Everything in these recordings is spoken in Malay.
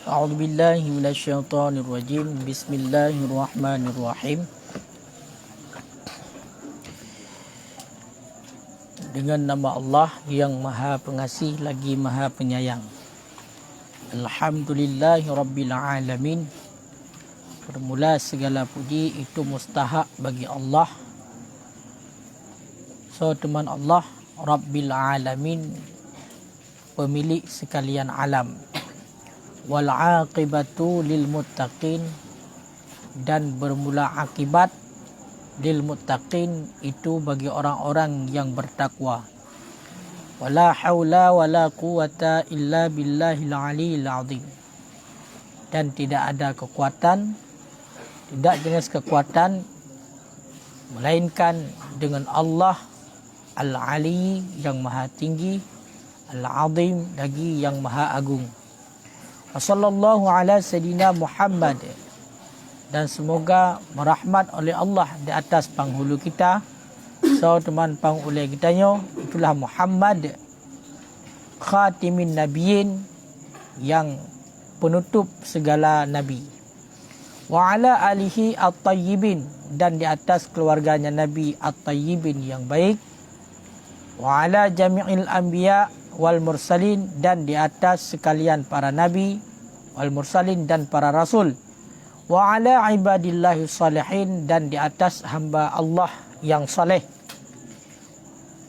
A'udzu billahi minasyaitonir rajim. Bismillahirrahmanirrahim. Dengan nama Allah yang Maha Pengasih lagi Maha Penyayang. Alhamdulillahi rabbil alamin. Bermula segala puji itu mustahak bagi Allah. So teman Allah Rabbil alamin, pemilik sekalian alam. Wal aqibatu lil muttaqin, dan bermula akibat lil muttaqin itu bagi orang-orang yang bertakwa. Wala haula wala quwata illa billahil aliyil azim, dan tidak ada kekuatan, tidak jenis kekuatan melainkan dengan Allah Al-Ali yang maha tinggi, Al-Azim lagi yang maha agung. Wassallallahu ala sayyidina Muhammad, dan semoga merahmat oleh Allah di atas penghulu kita. So teman penghulu kita itulah Muhammad khatimin nabiyyin, yang penutup segala nabi. Wa ala alihi at-tayyibin, dan di atas keluarganya Nabi at-tayyibin yang baik. Wa ala jami'il anbiya wal mursalin, dan di atas sekalian para nabi wal mursalin dan para rasul. Wa ala ibadillahi salihin, dan di atas hamba Allah yang saleh.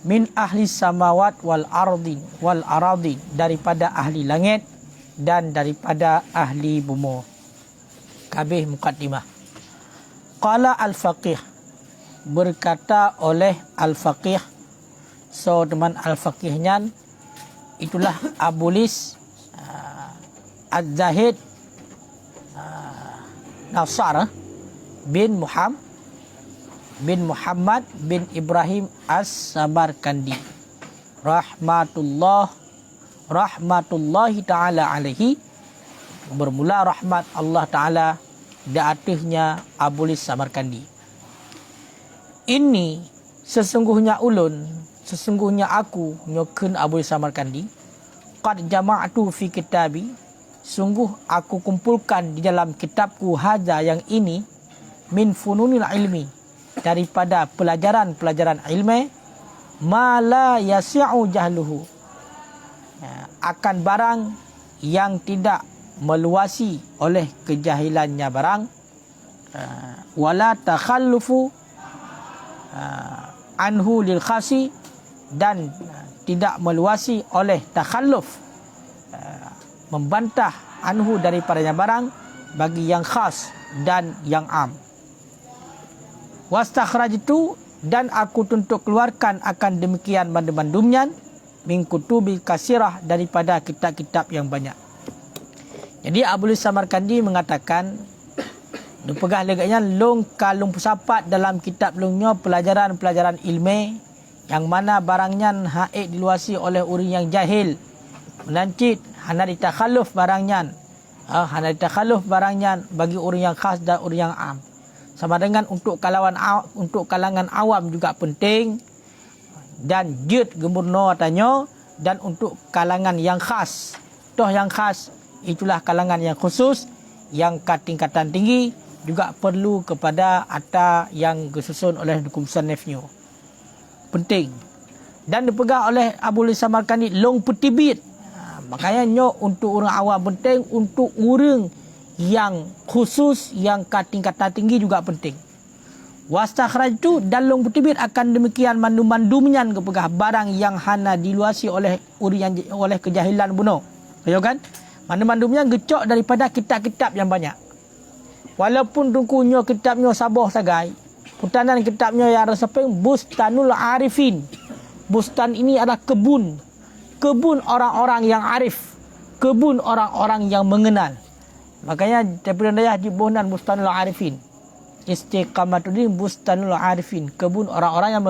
Min ahli samawat wal ardi, daripada ahli langit dan daripada ahli bumi. Kabeh mukaddimah. Qala al-faqih, berkata oleh al-faqih. So teman al-faqihnya itulah Abulis Az-Zahid Nasar bin Muhammad bin Ibrahim As-Samarkandi rahmatullahi ta'ala alaihi. Bermula rahmat Allah Ta'ala di atasnya Abulis Samarkandi. Ini sesungguhnya aku nyokeun Abulis Samarkandi, qad jama'tu fi kitabi, sungguh aku kumpulkan di dalam kitabku hadza yang ini, min fununil ilmi, daripada pelajaran ilmu, ma la yasi'u jahluhu, akan barang yang tidak meluasi oleh kejahilannya barang, wala takhallufu anhu lil khasi, dan tidak meluasi oleh takhalluf, membantah anhu daripadanya barang bagi yang khas dan yang am. Wastakhrajtu, dan aku untuk keluarkan akan demikian bandum-bandumnya, min kutubi kasirah, daripada kitab-kitab yang banyak. Jadi Abulis Samarkandi mengatakan, dipegah leganya long kalung pusapat dalam kitab lungnya pelajaran ilmu, yang mana barangnya haid diluasi oleh orang yang jahil, melancit hana ditakhalluf barangnya, bagi orang yang khas dan orang yang am. Sama dengan untuk kalangan awam juga penting, dan jid gemurno tanya, dan untuk kalangan yang khas. Toh yang khas itulah kalangan yang khusus, yang tingkatan tinggi, juga perlu kepada atas yang disusun oleh musannifnya. Penting. Dan dipegang oleh Abulis Samarkandi long petibit. Makanya untuk orang awam penting, untuk orang yang khusus, yang tingkatan tinggi juga penting. Wastakhrajtu, dan long petibit akan demikian mandum-mandumnya kepegah barang yang hana diluasi oleh oleh kejahilan bunuh. Tahu kan? Mandum-mandumnya gecok daripada kitab-kitab yang banyak. Walaupun tungkunya kitabnya sabah sagai, putanan kitabnya yang resepeng Bustanul Arifin. Bustan ini adalah kebun orang-orang yang arif, kebun orang-orang yang mengenal. Makanya daripada daya dibunan Bustanul Arifin. Istiqamatuddin Bustanul Arifin, kebun orang-orang yang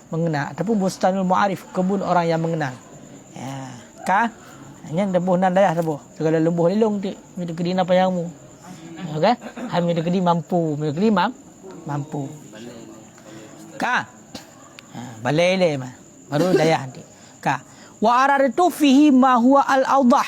mengenal, ataupun Bustanul Mu'arif, kebun orang yang mengenal. Ya, kah? Hanya debuhnan daya sebuah. Segala lembuh lilung ti, minta kedi apa yangmu. Okey? Hai minta kedi mampu, mampu. Kah? Balai le mah. Baru daya nanti. Kah? Wa aradu fihi ma huwa al-awdah.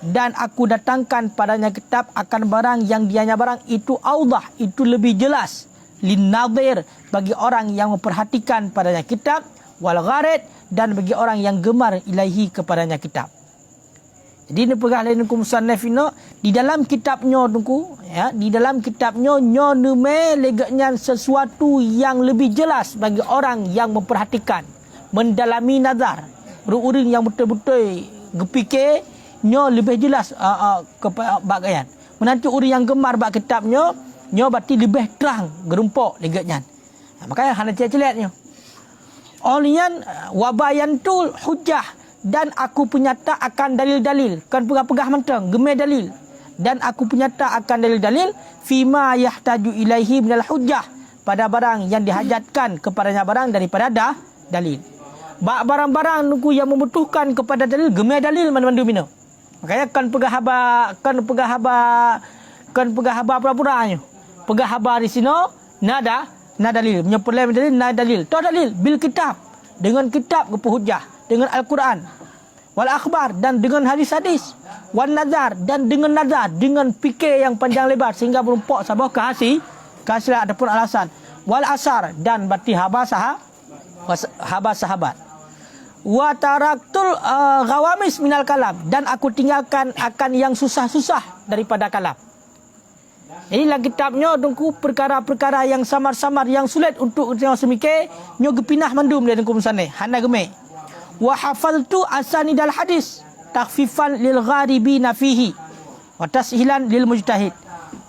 dan aku datangkan padanya kitab akan barang yang dianya barang itu audah, itu lebih jelas, linnadhir, bagi orang yang memperhatikan padanya kitab, wal gharid, dan bagi orang yang gemar ilaihi kepadanya kitab. Jadi ni pegah lain ku musannaf ino di dalam kitabnya tungku ya, di dalam kitabnya nyo nume legaknya sesuatu yang lebih jelas bagi orang yang memperhatikan, mendalami nazar, orang yang betul-betul gepikir nyo lebih jelas kepada bagian. Menanti orang yang gemar bak kitabnya nyo berarti lebih terang gerumpok legaknya. Makanya hana celet-celetnya. Olian wabayantul hujjah, dan aku penyata akan dalil-dalil, kan pegah-pegah mentang gemar dalil, dan aku penyata akan dalil-dalil fima yahtaju ilaihi minal hujjah, pada barang yang dihajatkan kepadanya barang daripada dalil. Barang-barang nunggu yang membutuhkan kepada dalil gemar dalil mana-mana mina. Makanya kan pegah haba pura-puranya. Pegah haba di sini nada dalil, menyepelai dalil nada dalil. Tu dalil bil kitab, dengan kitab kepu hujjah, dengan Al-Quran, wal akhbar, dan dengan hadis-hadis, wan nazar, dan dengan nazar, dengan fikir yang panjang lebar sehingga berumpak sabah kehasilan ataupun alasan, wal asar, dan berarti haba sahabat, wa taraktul ghawamis minal kalam, dan aku tinggalkan akan yang susah-susah daripada kalam. Jadi dalam kitabnya tunggu perkara-perkara yang samar-samar, yang sulit untuk orang semikir, nyo gepinah mandum dia tunggu musane hana gemeh. Wa hafaltu asanidal hadis takhfifan lil gharibina fihi wa tashilan lil mujtahid,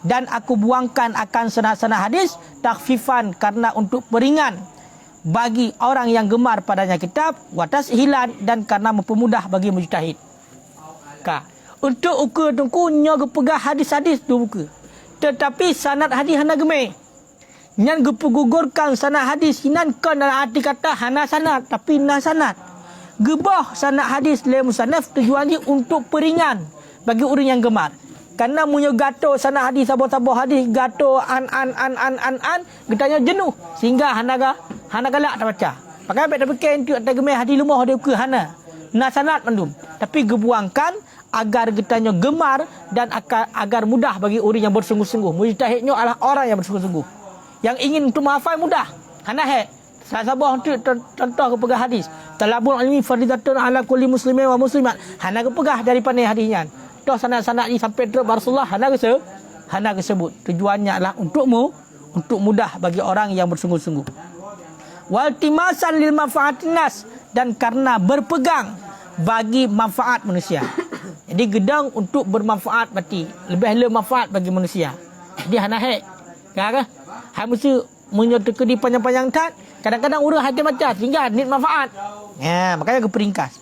dan aku buangkan akan sanad-sanad hadis takhfifan, karena untuk peringan bagi orang yang gemar padanya kitab, wa tashilan, dan karena mempermudah bagi mujtahid. Untuk ukur tungku nyo gepegah hadis-hadis tu buku, tetapi sanad hadis hana gemeh. Nyan gepegugurkan sanad hadis hinan kan dalam arti kata hana sanad, tapi na sanad. Gebah sanad hadis le musannaf tujuan dia untuk peringan bagi orang yang gemar. Karena munyo gato sanad hadis sabah-sabah hadis gato an getanya jenuh sehingga hana galak tak baca. Pakai baik dah fikir tu tak gemar hadis lumah dia ke hana. Na sanad mandum. Tapi gebuangkan agar getanya gemar dan agar mudah bagi orang yang bersungguh-sungguh. Mujtahidnya adalah orang yang bersungguh-sungguh, yang ingin untuk menghafal mudah. Hana sabah tu contoh kepegah hadis. Talabul ilmi fardhatun ala kulli muslimin wa muslimat. Hana kepegah daripada hadisnya. Toh sanad-sanad ni sampai terus Rasulullah hana kesebut. Tujuannya adalah untuk mudah bagi orang yang bersungguh-sungguh. Wal timasan lil manfaatin nas, dan karena berpegang bagi manfaat manusia. Jadi gedang untuk bermanfaat berarti lebih manfaat bagi manusia. Jadi hana kan? Hai mesti menyertakan di panjang-panjang tat. Kadang-kadang orang hati macam sehingga nit manfaat. Ya, makanya keperingkas.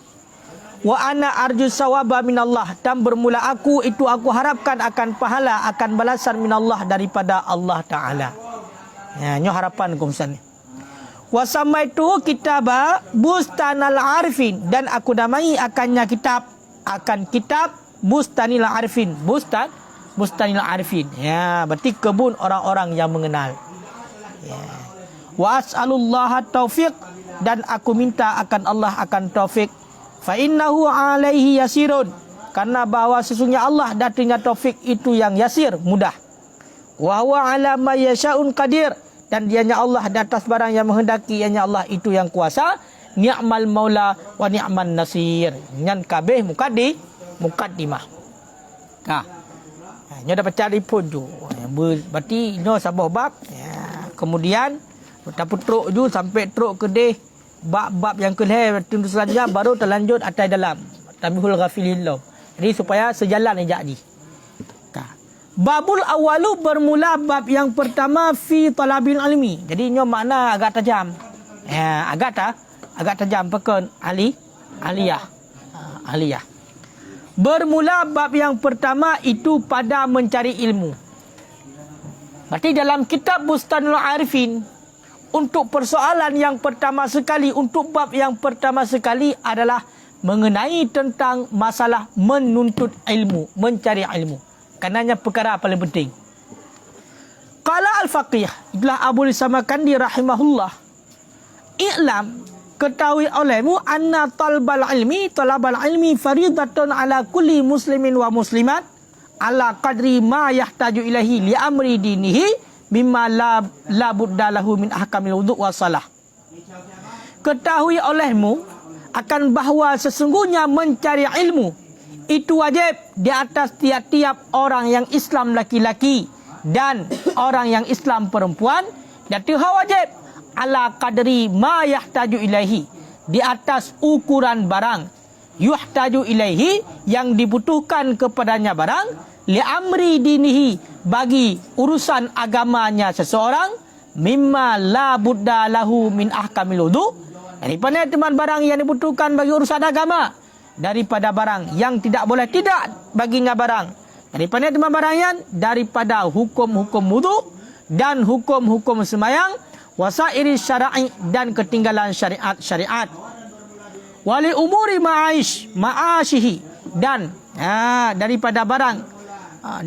Wa ana arju sawaba minallah, dan bermula aku harapkan akan pahala, akan balasan minallah daripada Allah Taala. Ya, nyo harapan ku misalnya. Wa samaitu kitaba bustanal arifin, dan aku namai akan kitab bustanil arifin. Bustanil arifin. Ya, berarti kebun orang-orang yang mengenal. Ya. Wa as'alullaha taufiq, dan aku minta akan Allah akan taufik. Fa innahu alaihi yasirun, karena bahawa sesungguhnya Allah datangnya taufik itu yang yasir, mudah. Wa huwa ala ma yasha'un qadir, dan dianya Allah di atas barang yang menghendaki, ianya Allah itu yang kuasa. Ni'mal maula wa ni'man nasir. Nyan kabeh mukaddimah. Nyo dapat cari pun tu. Berarti nyo sabah bab. Ya. Kemudian dapat teruk tu sampai teruk ke deh bab yang kelih tunduk selanjutnya baru terlanjut atas dalam Tamihul Ghafilillah. Jadi supaya sejalan jadi. Babul awalu bermula bab yang pertama fi talabil ilmi. Jadi nyo makna agak tajam. Ya, agak tajam pekon aliyah. Bermula bab yang pertama itu pada mencari ilmu. Berarti dalam kitab Bustanul Arifin, untuk persoalan yang pertama sekali, untuk bab yang pertama sekali adalah mengenai tentang masalah menuntut ilmu, mencari ilmu. Karenanya perkara paling penting. Qala al-faqih, itulah Abu Samarkandi rahimahullah. I'lam, ketahui olehmu anna talabal ilmi faridatun ala kulli muslimin wa muslimat ala qadri ma yahtaju ilahi li amri dinihi mimma la budda lahu min ahkamil wudu' wa salah. Ketahui olehmu akan bahawa sesungguhnya mencari ilmu itu wajib di atas tiap-tiap orang yang Islam laki-laki dan orang yang Islam perempuan, dan itu wajib ala qadri ma yahtaju ilaihi, di atas ukuran barang yuhtaju ilaihi, yang dibutuhkan kepadanya barang, li amri dinihi, bagi urusan agamanya seseorang, mimma la budda lahu min ahkamil wudu', daripada teman barang yang dibutuhkan bagi urusan agama, daripada barang yang tidak boleh tidak baginya barang, daripada teman barang yang daripada hukum-hukum wudu' dan hukum-hukum sembahyang, wasairi syara'i, dan ketinggalan syariat-syariat, wali umuri ma'asyihi, dan daripada barang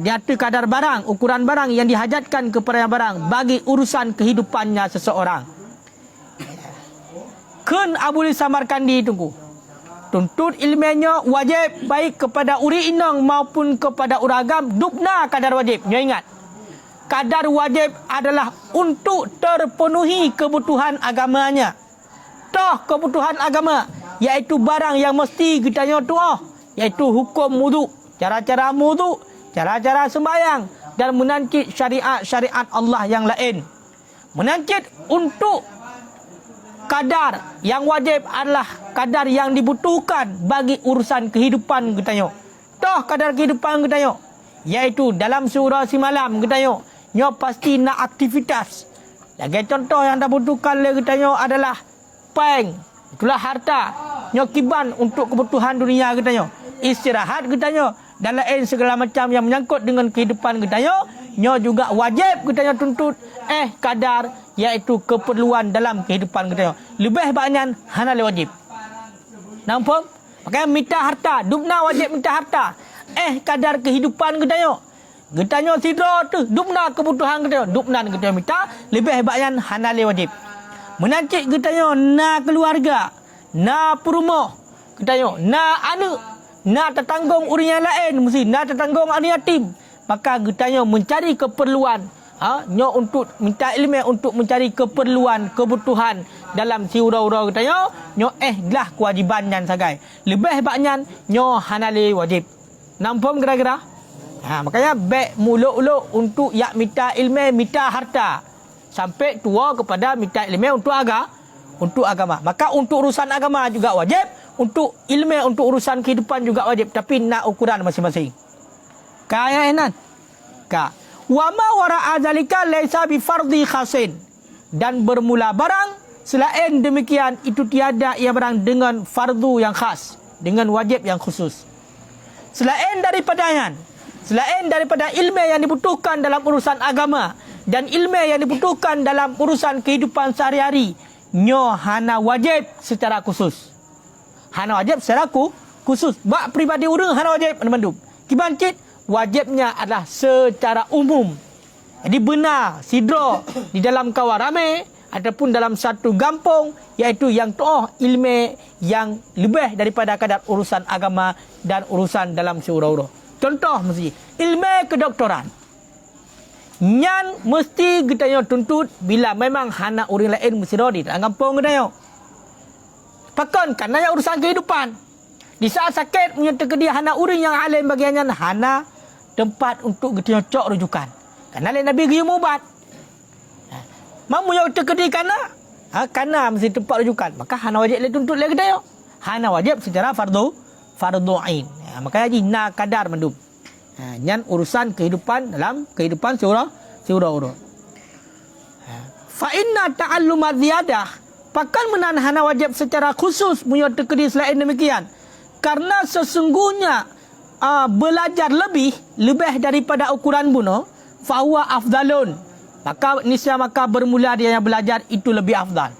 di atas kadar barang, ukuran barang yang dihajatkan kepada barang bagi urusan kehidupannya seseorang. Kun abuli Samarkandi tunggu. Tuntut ilmiahnya wajib baik kepada uri inang maupun kepada uragam, dubna kadar wajib. Nyo ingat, kadar wajib adalah untuk terpenuhi kebutuhan agamanya. Toh kebutuhan agama, iaitu barang yang mesti kita nyoto, iaitu hukum wudu, cara-cara wudu, cara-cara sembahyang, dan menancit syariat-syariat Allah yang lain. Menancit untuk kadar yang wajib adalah kadar yang dibutuhkan bagi urusan kehidupan kita nyo. Toh kadar kehidupan kita nyo, iaitu dalam surah semalam kita nyo pasti nak aktivitas. Sebagai contoh yang dibutuhkan oleh kita nyo adalah peng, itulah harta nyo kiban untuk kebutuhan dunia kita nyo, istirahat kita nyo, dan lain segala macam yang menyangkut dengan kehidupan kita nyo juga wajib kita nyo tuntut kadar, iaitu keperluan dalam kehidupan kita nyo. Lebih banyak hana le wajib. Nampak? Makanya minta harta, dubna wajib minta harta. Kadar kehidupan kita nyo. Kita nyo sidra tu, dubna kebutuhan kita nyo, dubna kita minta, lebih banyak hana le wajib. Menancik kita nyo na keluarga, na perumah kita nyo, na anak, na tertanggung orang yang lain, mesti na tertanggung anak yatim. Maka kita nyo mencari keperluan, nyo untuk minta ilmu untuk mencari keperluan, kebutuhan dalam si ura-ura kita nyo lah kewajiban yang sagai. Lebih banyak nyo hanali wajib. Nampak kira-kira? Makanya baik muluk-uluk untuk yak minta ilmu, minta harta, sampai tua kepada minta ilmu untuk agama. Maka untuk urusan agama juga wajib, untuk ilmu untuk urusan kehidupan juga wajib, tapi nak ukuran masing-masing. Kaya enan. Wa ma wara'a zalika laisa bi fardhi khasin, dan bermula barang selain demikian itu tiada ia barang dengan fardu yang khas, dengan wajib yang khusus. Selain daripada ilmu yang dibutuhkan dalam urusan agama dan ilmu yang dibutuhkan dalam urusan kehidupan sehari-hari, nyo hana wajib secara khusus. Hana wajib secara khusus. Bak pribadi orang hana wajib mandum. Kibancit wajibnya adalah secara umum. Jadi benar sidra di dalam kawan ramai ataupun dalam satu kampung, iaitu yang toh ilmu yang lebih daripada kadar urusan agama dan urusan dalam seura-ura. Contoh mesti ilmu kedoktoran. Nyan mesti kita yo tuntut bila memang hana orang lain mesti di dalam kampung kita yo. Pakon karena yang urusan kehidupan. Di saat sakit punya terkedia hana orang yang alim bagiannya hana tempat untuk kita cok rujukan. Karena Nabi gaya ubat. Mamu yang terkedia karena mesti tempat rujukan. Maka hana wajib le tuntut le kita yo. Hana wajib secara fardu ain. Makanya haji na kadar mendum. Nyan urusan kehidupan dalam kehidupan seura-ura. Fa inna ta'alluma ziyadah, pakan menan hana wajib secara khusus punya terkedi selain demikian. Karena sesungguhnya belajar lebih daripada ukuran bunuh, fa huwa afdalun. Maka bermula dia yang belajar itu lebih afdal.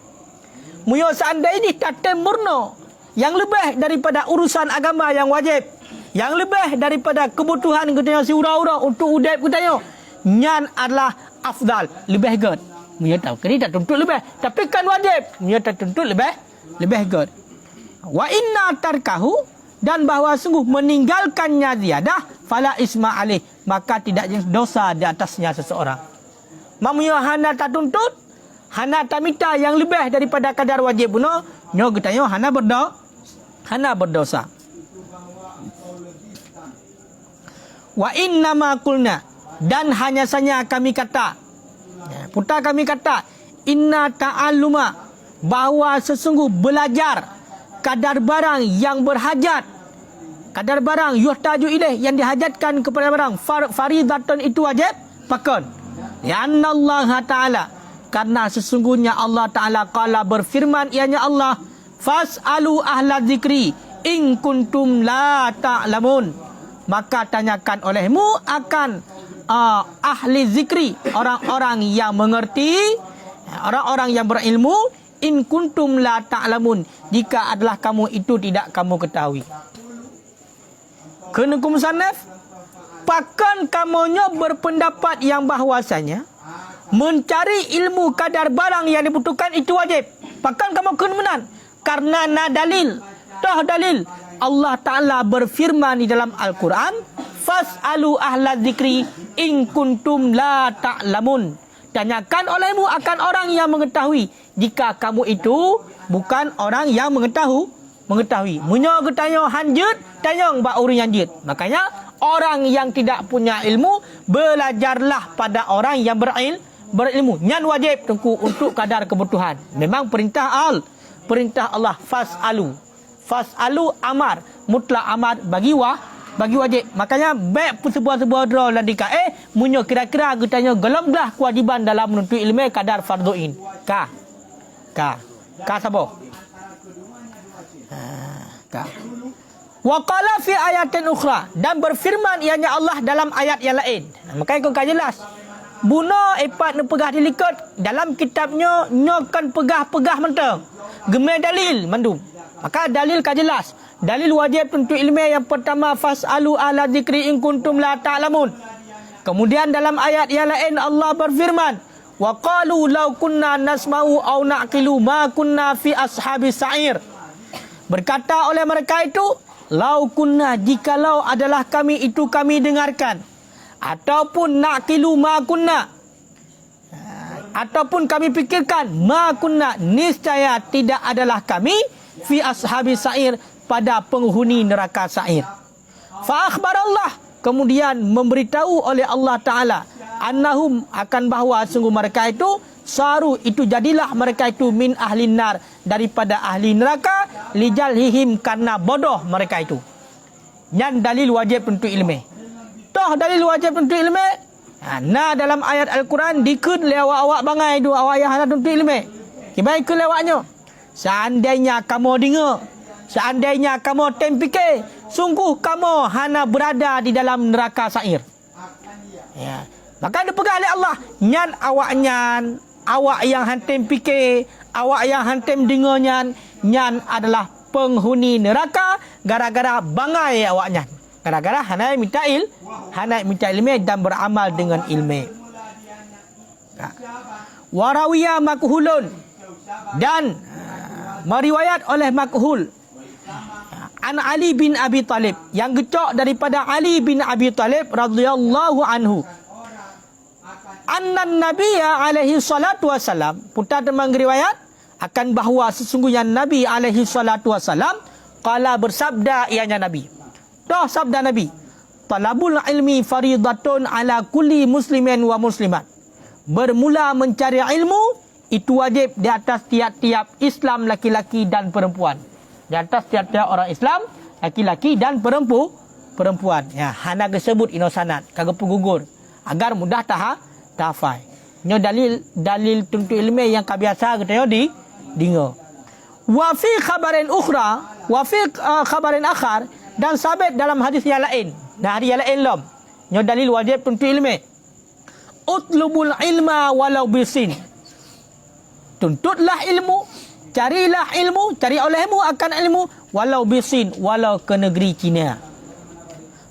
Muyo seandainya tak murno yang lebih daripada urusan agama yang wajib, yang lebih daripada kebutuhan kita si ura-ura untuk udap kita nyan adalah afdal, lebih good. Munya tahu kini tak tuntut lebih, tapi kan wajib. Munya tak tuntut lebih lebih good. Wa inna tarkahu, dan bahawa sungguh meninggalkannya ziyadah, fala isma alih, maka tidak dosa di atasnya seseorang. Mamuyo hana tak tuntut, hana tak minta yang lebih daripada kadar wajib bunuh, nyo getanyo hana berdosa. Wa inna ma qulna, dan hanya saja kami kata, putar kami kata, inna ta'alluma, bahawa sesungguh belajar kadar barang yang berhajat, kadar barang yuhtaju ilaih, yang dihajatkan kepada barang, faridatun, itu wajib pakon. Ya Allah Ta'ala, karena sesungguhnya Allah Ta'ala qala, berfirman ianya Allah, fas'alu ahla zikri in kuntum la ta'lamun, maka tanyakan olehmu akan ahli zikri, orang-orang yang mengerti, orang-orang yang berilmu, in kuntum la ta'lamun, jika adalah kamu itu tidak kamu ketahui. Kena kumsanaf, pakan kamunya berpendapat yang bahwasanya mencari ilmu kadar barang yang dibutuhkan itu wajib. Pakan kamu kena menan, karena na dalil, toh dalil Allah Ta'ala berfirman di dalam Al-Quran, fas'alu ahla zikri in kuntum la ta'lamun, tanyakan olehmu akan orang yang mengetahui, jika kamu itu bukan orang yang mengetahui. Munyo getanyo hanjut, tanyong ba orang yang jut. Makanya orang yang tidak punya ilmu, belajarlah pada orang yang berilmu. Nyan wajib tengku untuk kadar kebutuhan. Memang perintah Allah, fas'alu amar, mutlak amar bagi wajib. Makanya baik sebuah draw ladika munyo kira-kira getanyo gelomlah kewajiban dalam menuntut ilmu kadar fardhuin. Ka sabo. Ka. Wa qala fi ayatin ukhra, dan berfirman ianya Allah dalam ayat yang lain. Makanya kau jelas. Buno epat nu pegah dilikut dalam kitabnya nyokan pegah mentang. Gemai dalil mandum. Maka dalil ka jelas. Dalil wajib untuk ilmu yang pertama, fas'alu ala zikri in kuntum la ta'lamun. Kemudian dalam ayat yang lain Allah berfirman, wa qalu law kunna nasma'u aw na'qilu ma kunna fi ashabis sa'ir. Berkata oleh mereka itu, lau kunna, jikalau adalah kami itu kami dengarkan, ataupun na'qilu ma kunna, ataupun kami fikirkan, ma kunna, niscaya tidak adalah kami fi ashabis sa'ir, pada penghuni neraka sa'ir. Fa akhbarallah, kemudian memberitahu oleh Allah Ta'ala, annahum, akan bahawa sungguh mereka itu saru, itu jadilah mereka itu min ahlin nar, daripada ahli neraka, lijalhihim, karena bodoh mereka itu. Yang dalil wajib untuk ilmu. Toh dalil wajib untuk ilmu. Nah dalam ayat Al-Quran dikut lewat awak bangai tu awak yang hendak untuk ilmu. Kibai ke lewatnya. Seandainya kamu dengar, seandainya kamu tempike, sungguh kamu hana berada di dalam neraka sa'ir. Ya. Maka dipegang oleh Allah, nyan awak nyan, awak yang hantem fikir, awak yang hantem dengar nyan adalah penghuni neraka gara-gara bangai awak nyan. Gara-gara hana minta ilmu dan beramal dengan ilmu. Warawiyah makhulun, dan meriwayat oleh makhul an Ali bin Abi Talib, yang gecok daripada Ali bin Abi Talib radhiyallahu anhu, annan nabiyya alaihi salatu wassalam, putar teman riwayat akan bahawa sesungguhnya Nabi alaihi salatu wassalam qala, bersabda ianya Nabi, toh sabda Nabi, talabul ilmi faridatun ala kulli muslimin wa muslimat, bermula mencari ilmu itu wajib di atas tiap-tiap Islam laki-laki dan perempuan. Di atas tiap-tiap orang Islam laki-laki dan perempuan. Ya, hana disebut inosanat, kagak gugur agar mudah tahafal. Nyo dalil tuntut ilmu yang kabiasa kita di dingo. Wa fi khabarin ukhra, wa fi khabarin akhar, dan sabit dalam hadis yang lain. Nah, hadis yang lain lom. Nyo dalil wajib tuntut ilmu. Utlubul ilma walau bisin. Tuntutlah ilmu, carilah ilmu, cari olehmu akan ilmu walau bisin, walau ke negeri Cina.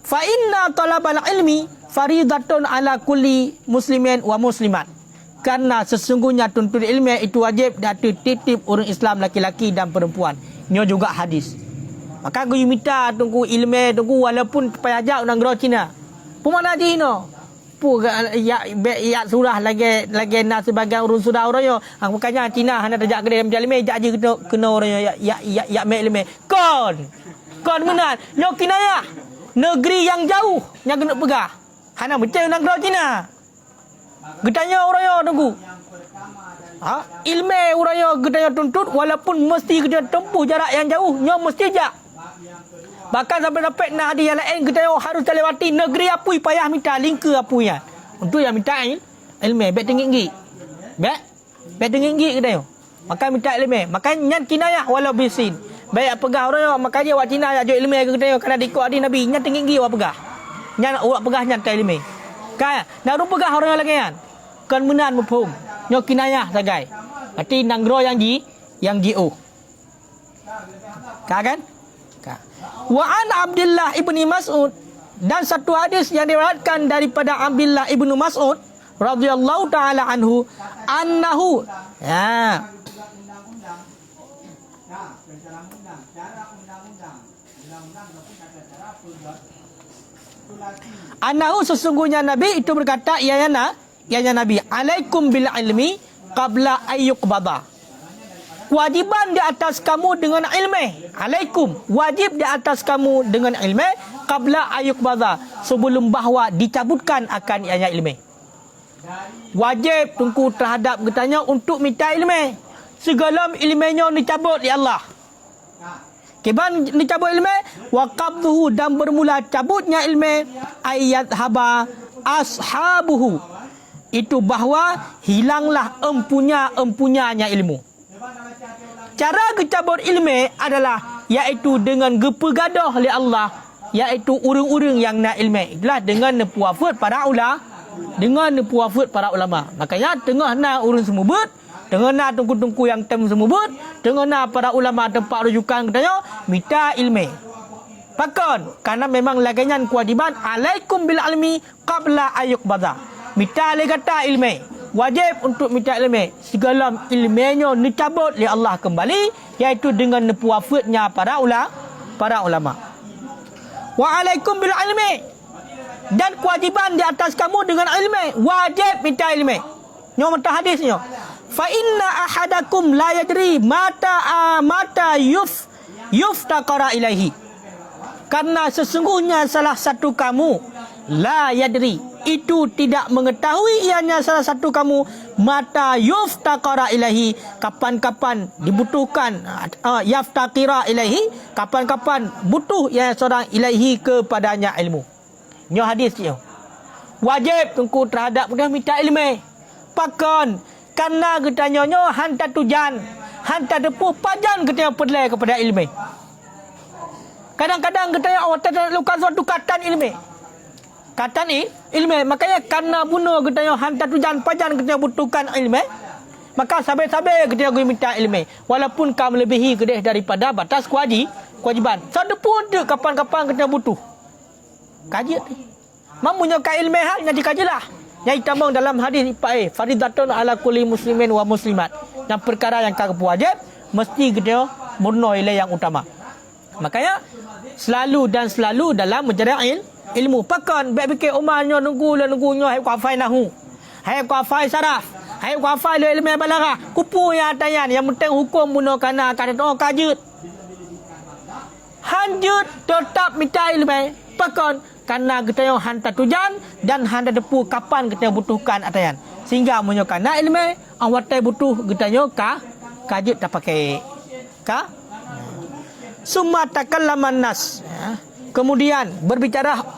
Fa inna talabal ilmi faridatun ala kulli muslimin wa muslimat. Karena sesungguhnya tuntut ilmu itu wajib datu titip orang Islam laki-laki dan perempuan. Nyo juga hadis. Maka aku minta tunggu ilmu tunggu walaupun payah orang gero Cina. Pemana di no? Ya surah lagi nak sebagai urus surah orang yo. Makanya Cina hendak tajak kedai macam ilmu jak je kena orang yo ya mek ilmu. Kon benar. Nyo kinaya. Negeri yang jauh yang kena pegah. Hana macam orang gero Cina. Getanya orang yo tunggu. Ilmu orang yo getanya tuntut walaupun mesti kita tempuh jarak yang jauh, nyo mesti jak. Bahkan sampai nak hadis yang lain kita harus terlewati negeri apui payah minta lingka apunya. Untuk yang minta ilmu bet tinggi. Bet tinggi kita yo. Maka minta ilmu. Maka nyan kinayah walau bisin. Baik pegah orang yo maka dia wak Cina ajo ilmu kita yo kerana dikok hadis Nabi nyan tinggi wak pegah. Nyan wak pegah nyan tak ilmu. Kan nak ru pegah orang lagi kan. Kan menan mufhum. Nyo kinayah sagai. Berarti nanggro yang jiu. Kan? Wa an Abdullah ibni Mas'ud, dan satu hadis yang diriwayatkan daripada Abdullah ibnu Mas'ud radhiyallahu taala anhu annahu sesungguhnya Nabi itu berkata ianya Nabi alaikum bil ilmi qabla ayyuqbada. Kewajiban di atas kamu dengan ilmu. Alaikum. Wajib di atas kamu dengan ilmu. Qabla ayuk baza. Sebelum bahawa dicabutkan akan ianya ilmu. Wajib tunggu terhadap katanya untuk minta ilmu. Segala ilmunya dicabut di Allah. Kiban dicabut ilmu. Wa qabduhu, dan bermula cabutnya ilmu. Ayat haba ashabuhu. Itu bahawa hilanglah empunyanya ilmu. Cara kecabut ilmu adalah iaitu dengan gepegadah oleh Allah, iaitu urang-urang yang nak ilmu. Itulah dengan puafut para ulama. Makanya tengah nak urang semua but, tengah nak tungku-tungku yang tem semua but, tengah nak para ulama tempat rujukan katanya minta ilmu. Pakon karena memang lagian kewajiban alaikum bil ilmi qabla ayyuk badha. Minta le kata ilmu. Wajib untuk minta ilmu. Segala ilmunya dicabut oleh Allah kembali, iaitu dengan wafatnya para ulama. Wa alaikum bil ilmi, dan kewajiban di atas kamu dengan ilmu. Wajib minta ilmu. Nyo mentah hadisnya. Fa inna ahadakum la yadri mata yuftaqara ilaihi. Karena sesungguhnya salah satu kamu la yadri, itu tidak mengetahui ianya salah satu kamu mata yuftaqara ilahi, kapan-kapan dibutuhkan yaftaqira ilahi, kapan-kapan butuh ya seorang ilahi kepadanya ilmu. Nyo hadis dia. Wajib tunggu terhadap dia minta ilmu. Pakon karena kita nyo hantar tujan, hantar depu pajan kita pedlai kepada ilmu. Kadang-kadang kita awak tak luka suatu katan ilmu. Kata ni ilmu, makanya karena bunuh kita yang hantar tujan pajan kita butuhkan ilmu, maka sabar-sabar kita minta ilmu walaupun kau melebihi kedeh daripada batas kewajiban. Sada pun tu kapan-kapan kita butuh kaji ni mamunya ka ilmu hal yang dikajilah yang ditambang dalam hadis faridatun ala kulli muslimin wa muslimat, yang perkara yang kau wajib mesti kita murno ilmu yang utama. Makanya selalu dalam mencari ilmu. Pakon baik fikir umarnya nunggu hai kuafai nahu, hai kuafai saraf, hai kuafai ilmu balaghah, kupu yang atayan yang penting hukum bunuh kana kata kajut hanjut tetap minta ilmu. Pakon karena kita yang hantar tujan dan hantar depu kapan kita butuhkan atayan, sehingga menyokana ilmu awak butuh kita nyoka kajut tak pakai summa takallaman nas. Kemudian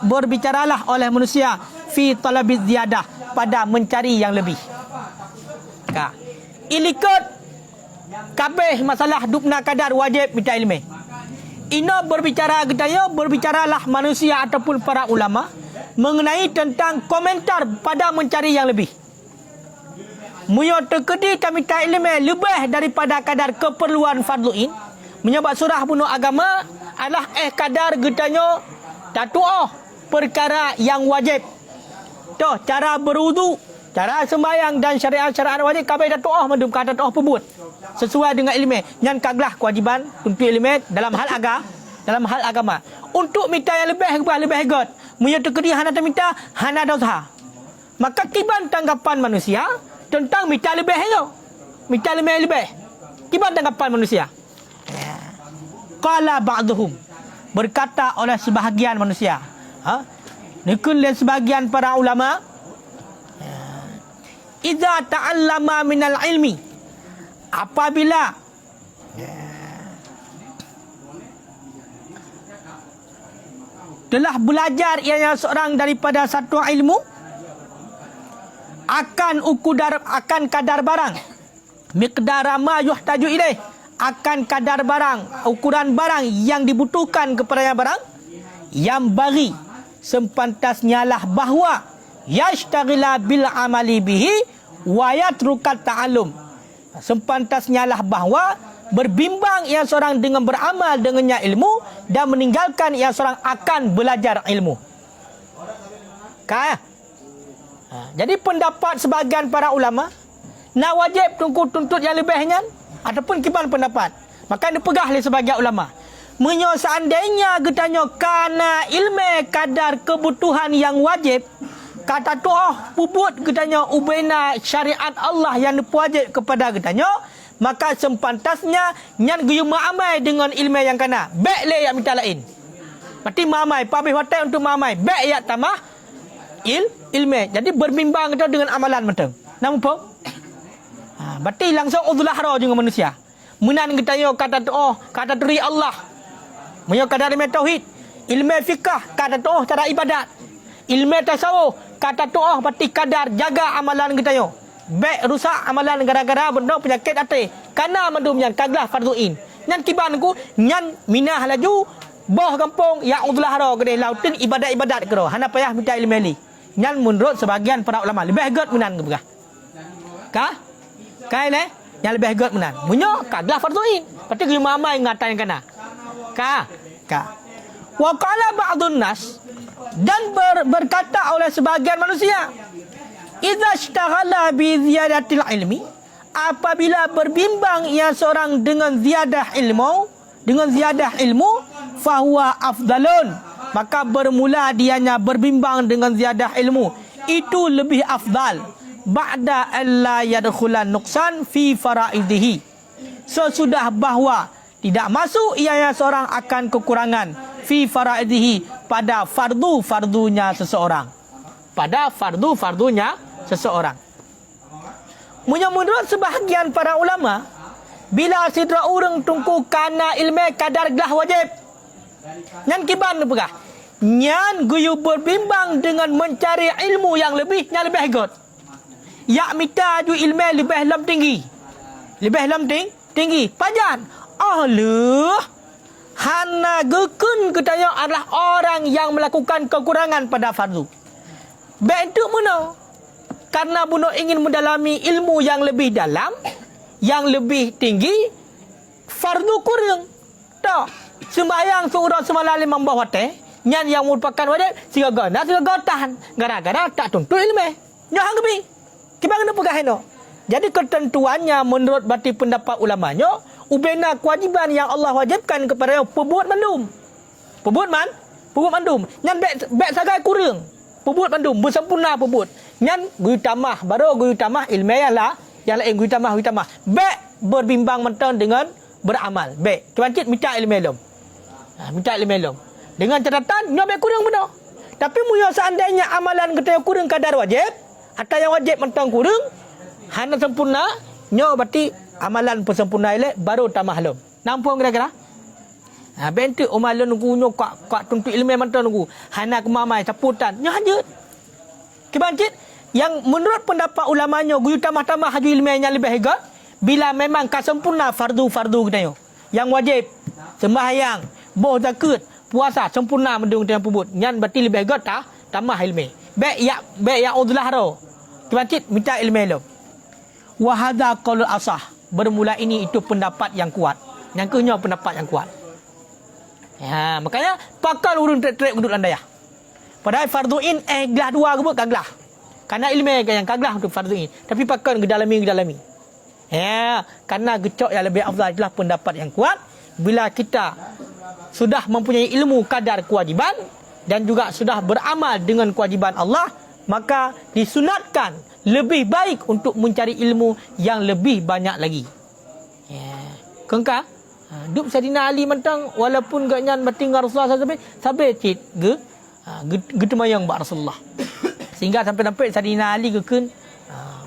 berbicaralah oleh manusia fi talabiz ziyadah, pada mencari yang lebih. Ilikut kabeh masalah dupna kadar wajib minta ilmu. Ino berbicaralah manusia ataupun para ulama mengenai tentang komentar pada mencari yang lebih. Munyo terkedi kami minta ilmu lebih daripada kadar keperluan fardhuin. Menyebab surah bunuh agama adalah kadar getanyo tatu'ah perkara yang wajib. Tu cara berwudu Cara sembahyang dan syariat-syariat wajib kabeh doa mandum kata doa pebut. Sesuai dengan ilmu. Yang kaglah kewajiban untuk ilmu dalam hal agama. Untuk minta yang lebih hebat. Munya tekeri hana minta hana dosa. Maka kiban tanggapan manusia tentang minta lebih itu. Minta lebih. Kiban tanggapan manusia. Qala ba'dhum, berkata oleh sebahagian manusia. Nikul sebahagian para ulama, idza ta'allama minal ilmi, apabila telah belajar ianya seorang daripada satu ilmu, akan kadar barang, miqdar ma yuhtaju ilaih, akan kadar barang, ukuran barang yang dibutuhkan kepadanya barang, yang bagi sempantasnya lah bahwa yashtaghila bil amali bihi wa yatrukat ta'allum. Sempantasnya lah bahwa berbimbang ia seorang dengan beramal dengannya ilmu dan meninggalkan ia seorang akan belajar ilmu. Jadi pendapat sebahagian para ulama, nak wajib tuntut yang lebihnya ataupun kiban pendapat. Maka dipegah oleh sebahagian ulama. Menyo seandainya getanya kana ilmu kadar kebutuhan yang wajib, kata tu puput getanya ubena syariat Allah yang wajib kepada getanya, maka sempantasnya nyan guyu maamai dengan ilmu yang kana. Baik le yang minta lain. Berarti maamai pabih watai untuk maamai. Baik ya tamah ilmu. Jadi berbimbang kita dengan amalan macam. Nampak? Berarti langsung udzulah ra dengan manusia. Menan getanya kata teri Allah. Menyo kadar ilmu tauhid, ilmu fikah, kata tu cara ibadat. Ilmu tasawuf, kata tu berarti kadar jaga amalan kita yo. Baik rusak amalan gara-gara benda penyakit hati. Karena mandumnya kaglah farduin. Nyan kiban ku nyan minah laju boh kampung ya udlah hara gede lautin ibadat-ibadat kero. Hana payah minta ilmu li. Nyan menurut sebagian para ulama lebih hebat menan ke begah. Kai le yang lebih hebat menan. Munyo kaglah farduin. Berarti ku mamai ngatain kana. Wa qala ba'dun nas, dan berkata oleh sebagian manusia, idza ishtaghala bi ziyadatil ilmi, apabila berbimbang ia seorang dengan ziyadah ilmu, fahuwa afdalun, maka bermula dianya berbimbang dengan ziyadah ilmu itu lebih afdal, ba'da alla yadkhulan nuqsan fi faraidihi, sesudah bahwa tidak masuk ia seorang akan kekurangan fi faraidihi, pada fardu-fardunya seseorang. Pada fardu-fardunya seseorang. Menurut sebahagian para ulama, bila sidra urang tungku kana ilmu kadar gelah wajib. Nyan kiban pegah. Nyan guyu berbimbang dengan mencari ilmu yang lebih hebat. Ya mita ju ilmu lebih lam tinggi. Lebih lam tinggi. Pajan. Allah hana gekun ketanya adalah orang yang melakukan kekurangan pada fardu. Bentuk mana? Karena buno ingin mendalami ilmu yang lebih dalam, yang lebih tinggi, fardu kurang. Tak. Sembahyang seorang semalam 5 waktu, nyan yang merupakan wajib, siga tahan. Gara-gara tak tuntut ilmu. Nyahan kebi. Kita kena pegah heno. Jadi ketentuannya menurut berarti pendapat ulamanya, ubena kewajiban yang Allah wajibkan kepada pembuat mandum. Pembuat mandum. Nyan baik sagai kurang. Pembuat mandum bersempurna pembuat. Nyan gui tamah ilmu yang lain gui tamah. Baik berbimbang mentang dengan beramal. Baik. Cuancit minta ilmu lom. Minta ilmu lom. Dengan catatan nyo baik kurang benar. Tapi muya seandainya amalan kita kurang kadar wajib, atau yang wajib mentang kurang, hana sempurna, nyo berarti amalan persempurna ile baru tamah lom. Nampak kira-kira? Bentuk umalan nunggu nyo kak tuntut ilmu mentang nunggu. Hana kemamai caputan. Nyo hajut. Kebancit yang menurut pendapat ulamanya guyu tamah-tamah haju ilmu yang lebih hebat bila memang kasempurna fardu-fardu kita yo. Yang wajib sembahyang, boh zakat, puasa sempurna mendung dengan pubut. Nyan berarti lebih hebat tak? Tamah ilmu. Baik ya udlah ro. Kebancit minta ilmu lo. Wa hadza qaulul asah. Bermula ini itu pendapat yang kuat. Yang kenyau pendapat yang kuat. Ya, makanya pakal urun trek-trek untuk landaya. Padahal farduin gelah dua ke kaglah. Karena ilmu yang kaglah untuk fardu ain. Tapi pakan gedalami. Ya, karena gecok yang lebih afdal adalah pendapat yang kuat. Bila kita sudah mempunyai ilmu kadar kewajiban dan juga sudah beramal dengan kewajiban Allah, maka disunatkan lebih baik untuk mencari ilmu yang lebih banyak lagi. Ya. Kengka duk Saidina Ali mentang walaupun gak nyan batingan Rasulullah sampai cit ge temayang ba Rasulullah. Sehingga sampai Saidina Ali keken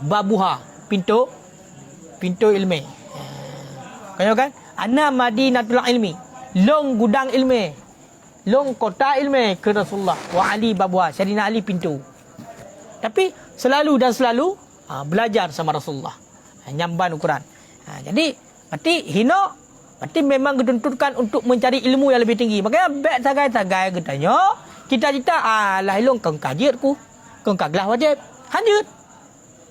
babuha pintu ilmu. Kaya kan? Ana Madinatul ilmi. Long gudang ilmu. Long kota ilmu ke Rasulullah. Wa Ali babuha. Saidina Ali pintu. Tapi selalu belajar sama Rasulullah. Nyamban Al-Quran. Jadi berarti hina, berarti memang dituntutkan untuk mencari ilmu yang lebih tinggi. Makanya baik sagai-sagai katanya, cita-cita lah ilung kau kajir ku. Kau kaglah wajib. Lanjut.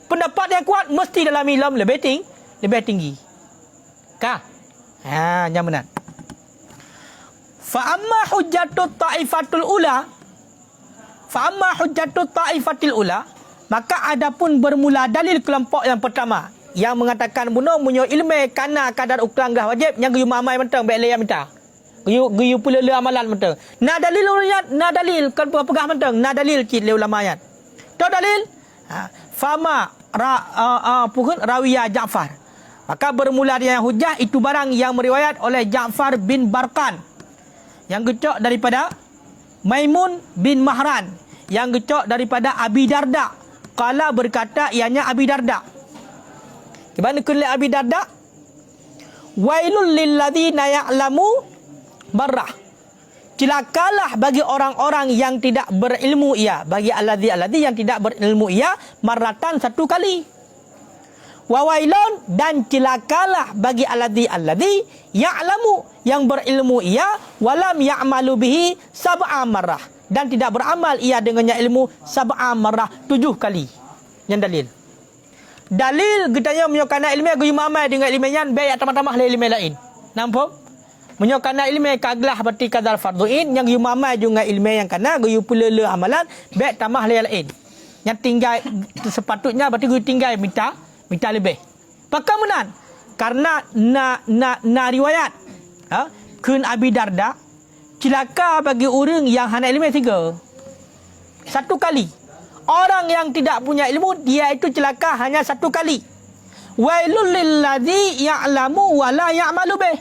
Pendapat yang kuat mesti dalam ilmu lebih tinggi. Kah? Yang benar. Fa amma hujjatut ta'ifatul ula, maka adapun bermula dalil kelompok yang pertama yang mengatakan bunuh munyo ilmu kana kadar ukuran dah wajib yang geyu mamai mentang baik le minta. Geyu pula le amalan mentang. Na dalil kan pegah mentang, na dalil cit le ulama ayat. Tu dalil. Fama rawiya Ja'far. Maka bermula dengan hujah itu barang yang meriwayat oleh Ja'far bin Barqan. Yang gecok daripada Maimun bin Mahran. Yang gecok daripada Abi Darda. Qala berkata ianya Abi Darda. Gimana kulit Abi Darda? Wailul lilladzina ya'lamu barrah. Celakalah bagi orang-orang yang tidak berilmu ia. Bagi alladzi yang tidak berilmu ia marratan satu kali. Wa wailun, dan celakalah bagi alladzi ya'lamu yang berilmu ia walam ya'malu bihi sab'a marrah, dan tidak beramal ia dengannya ilmu sab'a marrah 7 kali. Yang dalil getanya menyokana ilmu gu mamai dengan ilmu yang baik tamah-tamah ilmu lain. Nampak? Menyokana ilmu kaglah berarti kadal farduin yang gu mamai dengan ilmu yang kana gu pula amalan baik tamah lain. Yang tinggal sepatutnya berarti gu tinggal minta lebih. Pakamunan karena na riwayat kun Abi Darda celaka bagi orang yang hana ilmu 3. Satu kali. Orang yang tidak punya ilmu dia itu celaka hanya 1 kali. Wailul lilladzi ya'lamu wa la ya'malu bih.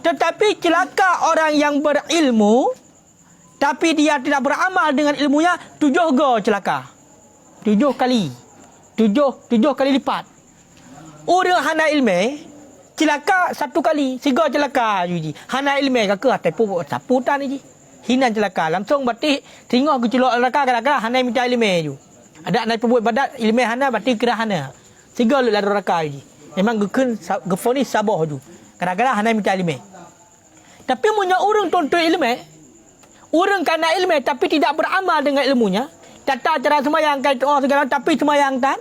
Tetapi celaka orang yang berilmu tapi dia tidak beramal dengan ilmunya 7 go celaka. 7 kali. 7 kali lipat. Orang hana ilmu celaka 1 kali, 3 celaka juji. Hana ilmu kakak atai pu saputan ji. Hinan celaka langsung berarti tengok ke celok neraka kadang-kadang hana minta ilmu ju. Ada naik perbuat badat ilmu hana berarti kira hana. 3 lu la neraka ji. Memang gekeun gefonis saboh ju. Kadang-kadang hana minta ilmu. Tapi punya orang tuntut ilmu, orang kana ilmu tapi tidak beramal dengan ilmunya, tata cara sembahyang kait segala tapi sembahyang tan,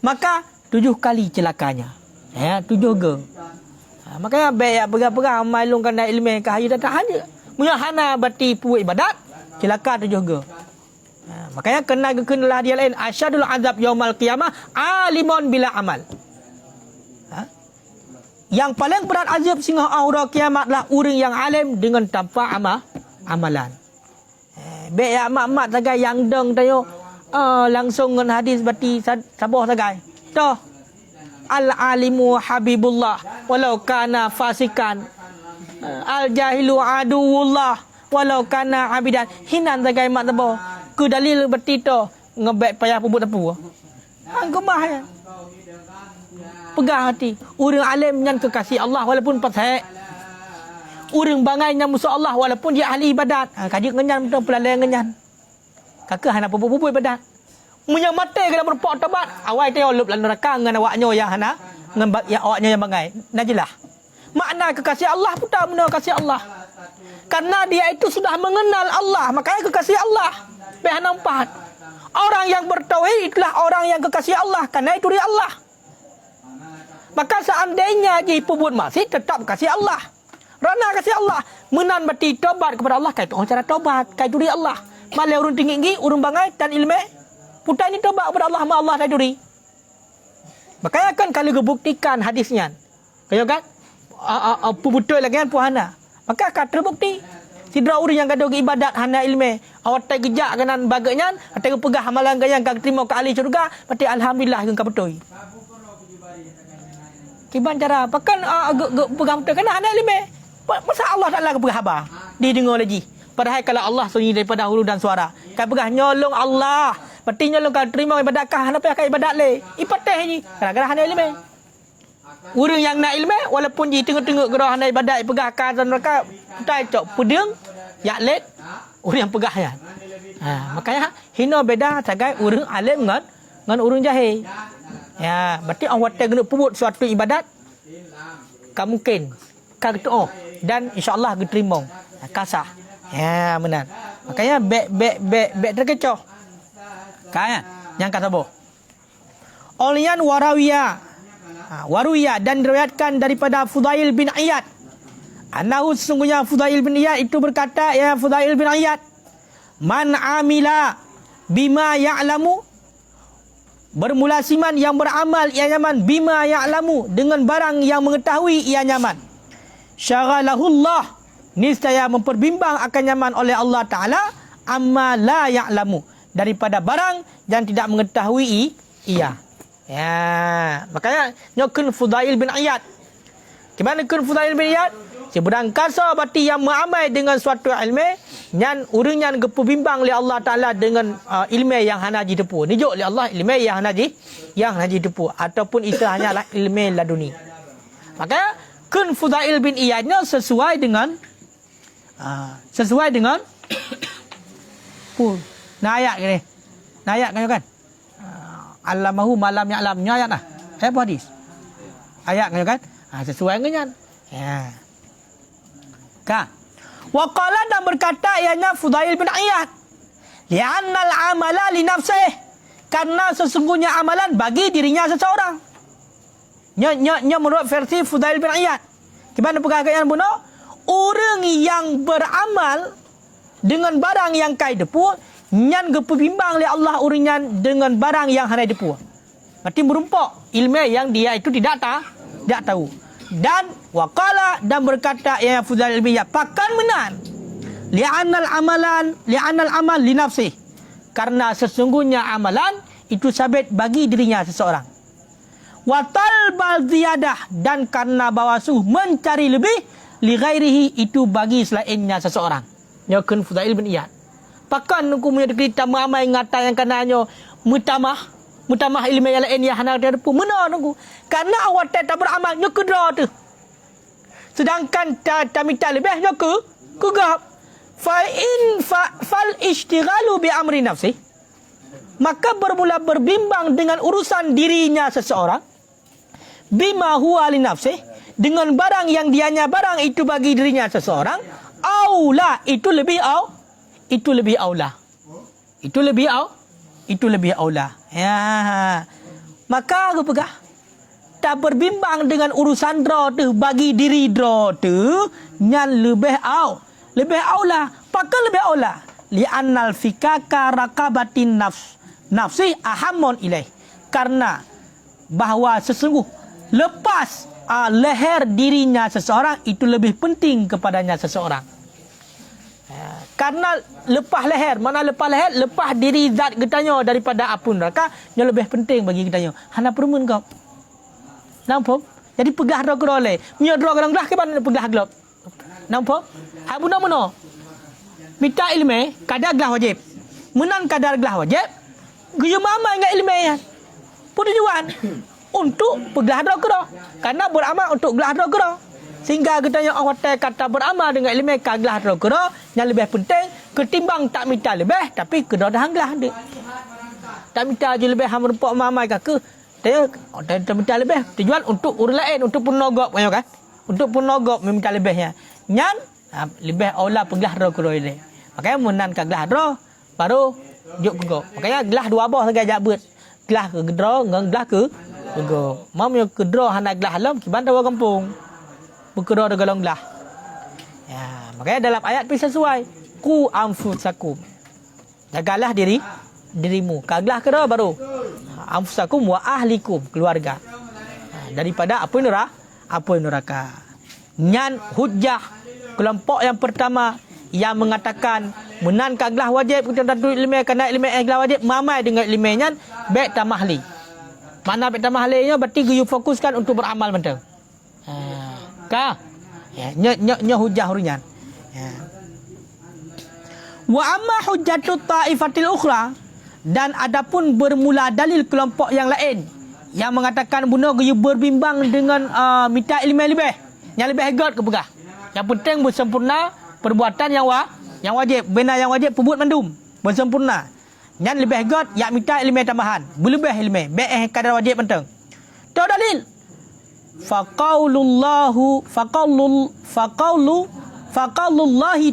maka 7 kali celakanya. 7 ge. Makanya baik pegang-pegang amalung kana ilmu ke hayu datang aja. Punya hana berarti puak ibadat, celaka 7 ge. Makanya kenalah dia lain asyadul azab yaumal qiyamah alimun bila amal. Yang paling berat azab singgah aura kiamatlah orang yang alim dengan tanpa amalan. Baik ya mak-mak sagai yang deng tayo langsung dengan hadis berarti saboh sagai. Toh al-alimu habibullah walau kana fasikan. Al-jahilu aduwullah walau kana abidan. Hinan sagai mak saboh. Ke dalil berarti to ngebek payah pebut apa. Gemah ya. Pegang hati. Orang alim yang kekasih Allah walaupun pasal. Orang bangai yang musuh Allah walaupun dia ahli ibadat. Kaji ngenyan betul pelalai ngenyan. Kakak hana pupu-pupu ibadat. Munyang mati kena berpok tobat. Awal dia lup lan neraka ngan awaknya yang hana ngan yang awaknya yang bangai. Najilah. Makna kekasih Allah putar benda kekasih Allah. Karena dia itu sudah mengenal Allah, makanya kekasih Allah. Behana 4. Orang yang bertauhid itulah orang yang kekasih Allah karena itu dia Allah. Maka seandainya dia pebut masih tetap kasih Allah. Rana kasih Allah. Menan berarti tobat kepada Allah. Kait orang cara tobat. Kait duri Allah. Malah urun tinggi, urun bangai dan ilmu Putai ni tobat kepada Allah, Allah dah duri. Makanya kan kalau kebuktikan hadisnya. Kaya kan? Apa betul lagi kan puhana. Maka akan terbukti. Sidra orang yang gaduh ibadat hana ilmu. Awak tak gejak kanan baganya, atau pegah amalan yang kau terima ke ahli syurga, berarti alhamdulillah kau betul. Kiban cara pakan pegang betul kena hana ilmu. Masa Allah Taala kau pegah apa? Didengar lagi. Padahal kalau Allah sunyi daripada hulu dan suara. Kau pegah nyolong Allah. Berarti nyolong kau terima ibadat kah, hana pegah ibadat le. Ipateh ni. Kadang-kadang hana ilmu. Orang yang nak ilmu walaupun di tengah-tengah gerah hana ibadat pegah kah dan mereka putai cok pudeng yak let orang yang pegah ya. Makanya hina beda sagai orang alim dengan orang jahil. Ya, berarti awak kena buat suatu ibadat kamu mungkin kau doa dan insya-Allah diterima. Kasah. Ya, benar. Makanya bek terkecoh. Kan? Yang kata apa? Olian Waruya dan diriwayatkan daripada Fudail bin Iyad. Anahu sesungguhnya Fudail bin Iyad itu berkata, ya Fudail bin Iyad, man amila bima ya'lamu, bermula siman yang beramal ia nyaman, bima ya'lamu, dengan barang yang mengetahui ia nyaman. Syaghalahullah, niscaya memperbimbang akan nyaman oleh Allah Ta'ala, amma la ya'lamu, daripada barang yang tidak mengetahui ia. Ya, makanya nyokun Fudail bin Iyad. Gimana kun Fudail bin Iyad? Seberang kasa bati yang mengamal dengan suatu ilmu, nyan urang yang gepu bimbang oleh Allah Taala dengan ilmu yang hana ji tepu. Nijuk oleh Allah ilmu yang hana ji tepu ataupun itu hanyalah ilmu laduni. Maka kun Fudail bin Iyadnya sesuai dengan ayat ni. Ayat kan? Allamahu malam ya'lam ayat lah. Apa hadis? Ayat kan? Sesuai dengan ya. Ka. Wa qala dan berkata ianya Fudail bin Iyad, li'annal amala li nafsih, karena sesungguhnya amalan bagi dirinya seseorang. Nya menurut versi Fudail bin Iyad. Gimana perkataannya buno? Orang yang beramal dengan barang yang kai depu, nyan gepu bimbang oleh Allah urinyan dengan barang yang hana depu. Berarti merumpak ilmu yang dia itu tidak tahu. Dan waqala dan berkata ya Fudail bin Iyad, pakan menan li'anal amal li nafsih, karena sesungguhnya amalan itu sabit bagi dirinya seseorang. Wa talbal ziyadah, dan karena bawasuh mencari lebih li ghairihi, itu bagi selainnya seseorang. Nyokun Fudail bin Iyad. Pakan aku punya cerita mamai ngata yang kananyo mutamah ilmu yang lain yang hana terpu mana aku. Karena awak tak beramal nyok kedra tu. Sedangkan tak minta lebih nyok kegap. Fal ishtighalu bi amri nafsi. Maka bermula berbimbang dengan urusan dirinya seseorang. Bima huwa li nafsi, dengan barang yang dianya barang itu bagi dirinya seseorang. Aula, itu lebih aula. Ya. Maka aku pegah tak berbimbang dengan urusan draw tu bagi diri draw tu nyan lebih aula. Pakai lebih aula. Li annal fikaka raqabatin nafsi ahammun ilaih. Karena bahawa sesungguh lepas leher dirinya seseorang itu lebih penting kepadanya seseorang. Karena lepas leher, lepas diri zat getanya daripada api neraka yang lebih penting bagi getanya. Hana perumun kau. Nampak? Jadi pegah roh kerole. Punya roh gelang gelah ke mana pegah gelap. Nampak? Hak buna-buna. Minta ilmu, kadar gelah wajib. Menang kadar gelah wajib. Gaya mama dengan ilmu ya. Tujuan untuk pegah roh kerah. Karena beramal untuk gelah roh kerah. Sehingga katanya orang kata beramal dengan ilmu kaglah roh yang lebih penting ketimbang tak minta lebih tapi kedah dah hanglah dia. Tak minta je lebih hang merempak mamai ke dia tak minta lebih tujuan untuk orang lain, untuk penogok kan. Untuk penogok meminta lebihnya. Nyan lebih aula peglah roh ini. Makanya menan kaglah roh baru juk kego. Makanya gelah dua abah saja jabut. Gelah ke gedro dengan gelah ke kego. Mam yo gedro hana gelah alam kiban tawa kampung. Berkedua dengan gelah. Ya, makanya dalam ayat itu sesuai. Ku anfusakum. Jagalah dirimu. Kaglah kedua baru anfusakum wa ahlikum, keluarga. Daripada apa neraka. Nyan hujjah kelompok yang pertama yang mengatakan menan kaglah wajib kita tentu ilmu kena ilmu kaglah wajib mamai dengan ilmu nyan baik tamahli. Mana baik tamahlinya berarti you fokuskan untuk beramal betul. Ka ya nya hujjah hurian. Ya. Wa amma hujjatut taifatil ukhra, dan adapun bermula dalil kelompok yang lain yang mengatakan bunuh you berbimbang dengan minta ilmu lebih yang lebih hebat ke pegah. Yang penting bersempurna perbuatan yang wajib, bina yang wajib perbuat mandum bersempurna. Yang lebih hebat yang minta ilmu tambahan, berlebih ilmu baik kadar wajib penting. Tu dalil. Faqaulullahi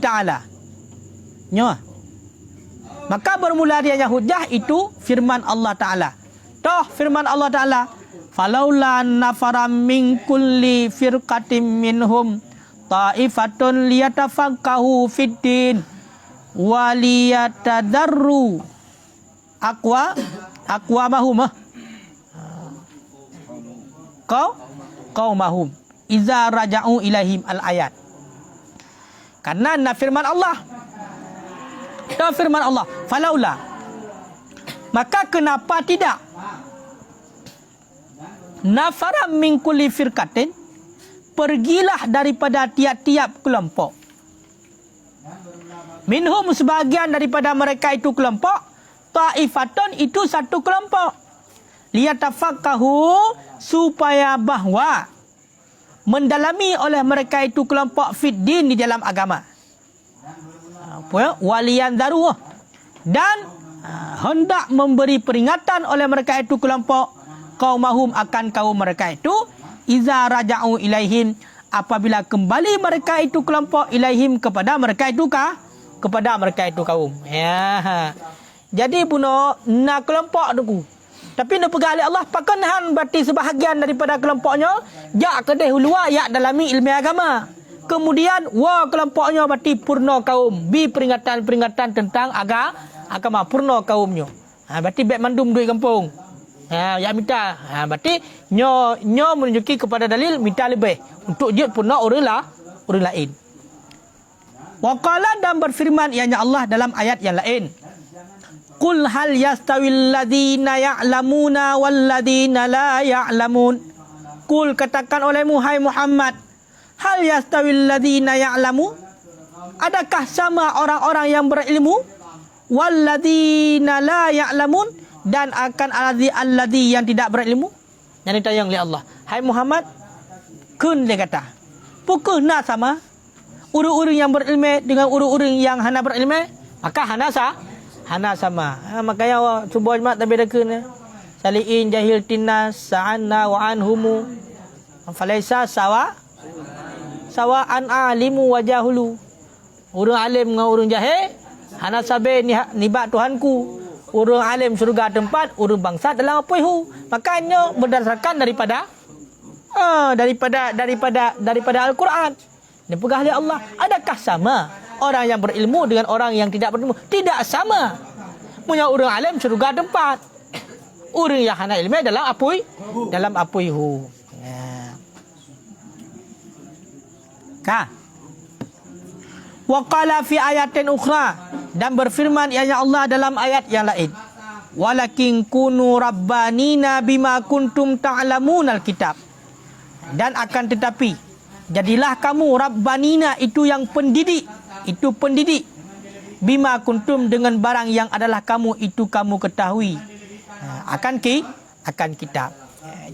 ta'ala. Nyo. Maka bermula dia yang hujjah itu firman Allah Ta'ala. Toh firman Allah Ta'ala, falaula nafara min kulli firqatin minhum ta'ifatun liyatafaqahu fiddin wa liyatadarru aqwamahum qaumahum iza raja'u ilaihim al-ayat. Karena firman Allah, toh firman Allah, falaula, maka kenapa tidak nafara min kulli firqatin, pergilah daripada tiap-tiap kelompok, minhum sebahagian daripada mereka itu kelompok, ta'ifatun itu satu kelompok, liyatafaqahu supaya bahwa mendalami oleh mereka itu kelompok fiddin di dalam agama. Waliyan daru, dan hendak memberi peringatan oleh mereka itu kelompok qaumahum akan kaum mereka itu iza raja'u ilaihim, apabila kembali mereka itu kelompok ilaihim kepada mereka itu kaum. Ya. Jadi puno na kelompok tu. Tapi nak pegang oleh Allah pakanhan berarti sebahagian daripada kelompoknya jak kedai hulua yak dalami ilmu agama. Kemudian kelompoknya berarti purna kaum, bi peringatan-peringatan tentang agama purna kaumnya. Berarti baik mandum duit kampung. Ya minta. Berarti nyo menunjuki kepada dalil minta lebih untuk dia purna orang lain. Wa qala, dan berfirman ianya Allah dalam ayat yang lain. Qul hal yastawil ladzina ya'lamuna wal ladzina la ya'lamun. Qul, katakan olehmu hai Muhammad, hal yastawil ladzina ya'lamu, adakah sama orang-orang yang berilmu, wal ladzina la ya'lamun, dan akan alladzi yang tidak berilmu. Yang ditanya oleh Allah, hai Muhammad, kun dia kata, pukul na sama urang-urang yang berilmu dengan urang-urang yang hana berilmu, maka hana sama. Makanya sebuah jemaat tapi dekun saliin jahil tinas sa'anna wa anhumu falaisa sawaan alimu wa jahulu. Urang alim dengan urang jahil hana sabe ni bak Tuhanku. Urang alim surga tempat, urang bangsa dalam apuihu. Makanya berdasarkan daripada Al-Quran. Ini pegah oleh Allah. Adakah sama orang yang berilmu dengan orang yang tidak berilmu? Tidak sama. Punya orang alim surga tempat. Orang yang hana ilmu dalam apuihu. Ya. Ka. Wa qala fi ayatin ukhra, dan berfirman ianya Allah dalam ayat yang lain. Walakin kunu rabbanina bima kuntum ta'lamunal kitab. Dan akan tetapi jadilah kamu rabbanina, itu yang pendidik, bima kuntum dengan barang yang adalah kamu itu kamu ketahui akan kitab.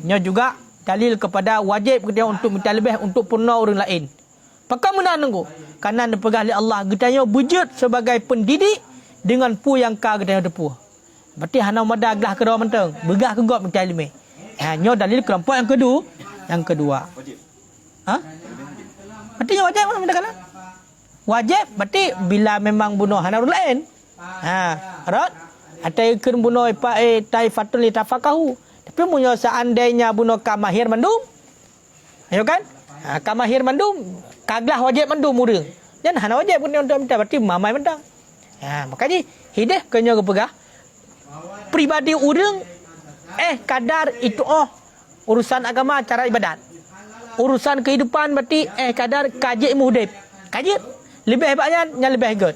Nya juga dalil kepada wajib kita untuk minta lebih untuk purna orang lain. Pakai mana nunggu? Karena dipegah oleh Allah getanya wujud sebagai pendidik dengan pu yang ka getanya depu. Berarti hana madah glah kedua menteng, begah ke got minta ilmu. Nya dalil kelompok yang kedua. Wajib. Berarti wajib mana minta kana? Wajib berarti bila memang bunuh hana orang lain. Rot atau ikun bunuh taifatul litafaqahu. Tapi punya seandainya bunuh kamahir mandum. Ayo kan? Kamahir mandum, kaglah wajib mandum urang. Dan hana wajib pun untuk minta berarti mamai mentang. Makanya hidup kena kepegah pribadi orang kadar itu urusan agama cara ibadat. Urusan kehidupan berarti kadar kaji ilmu hidup. Kaji lebih hebatnya yang lebih hebat.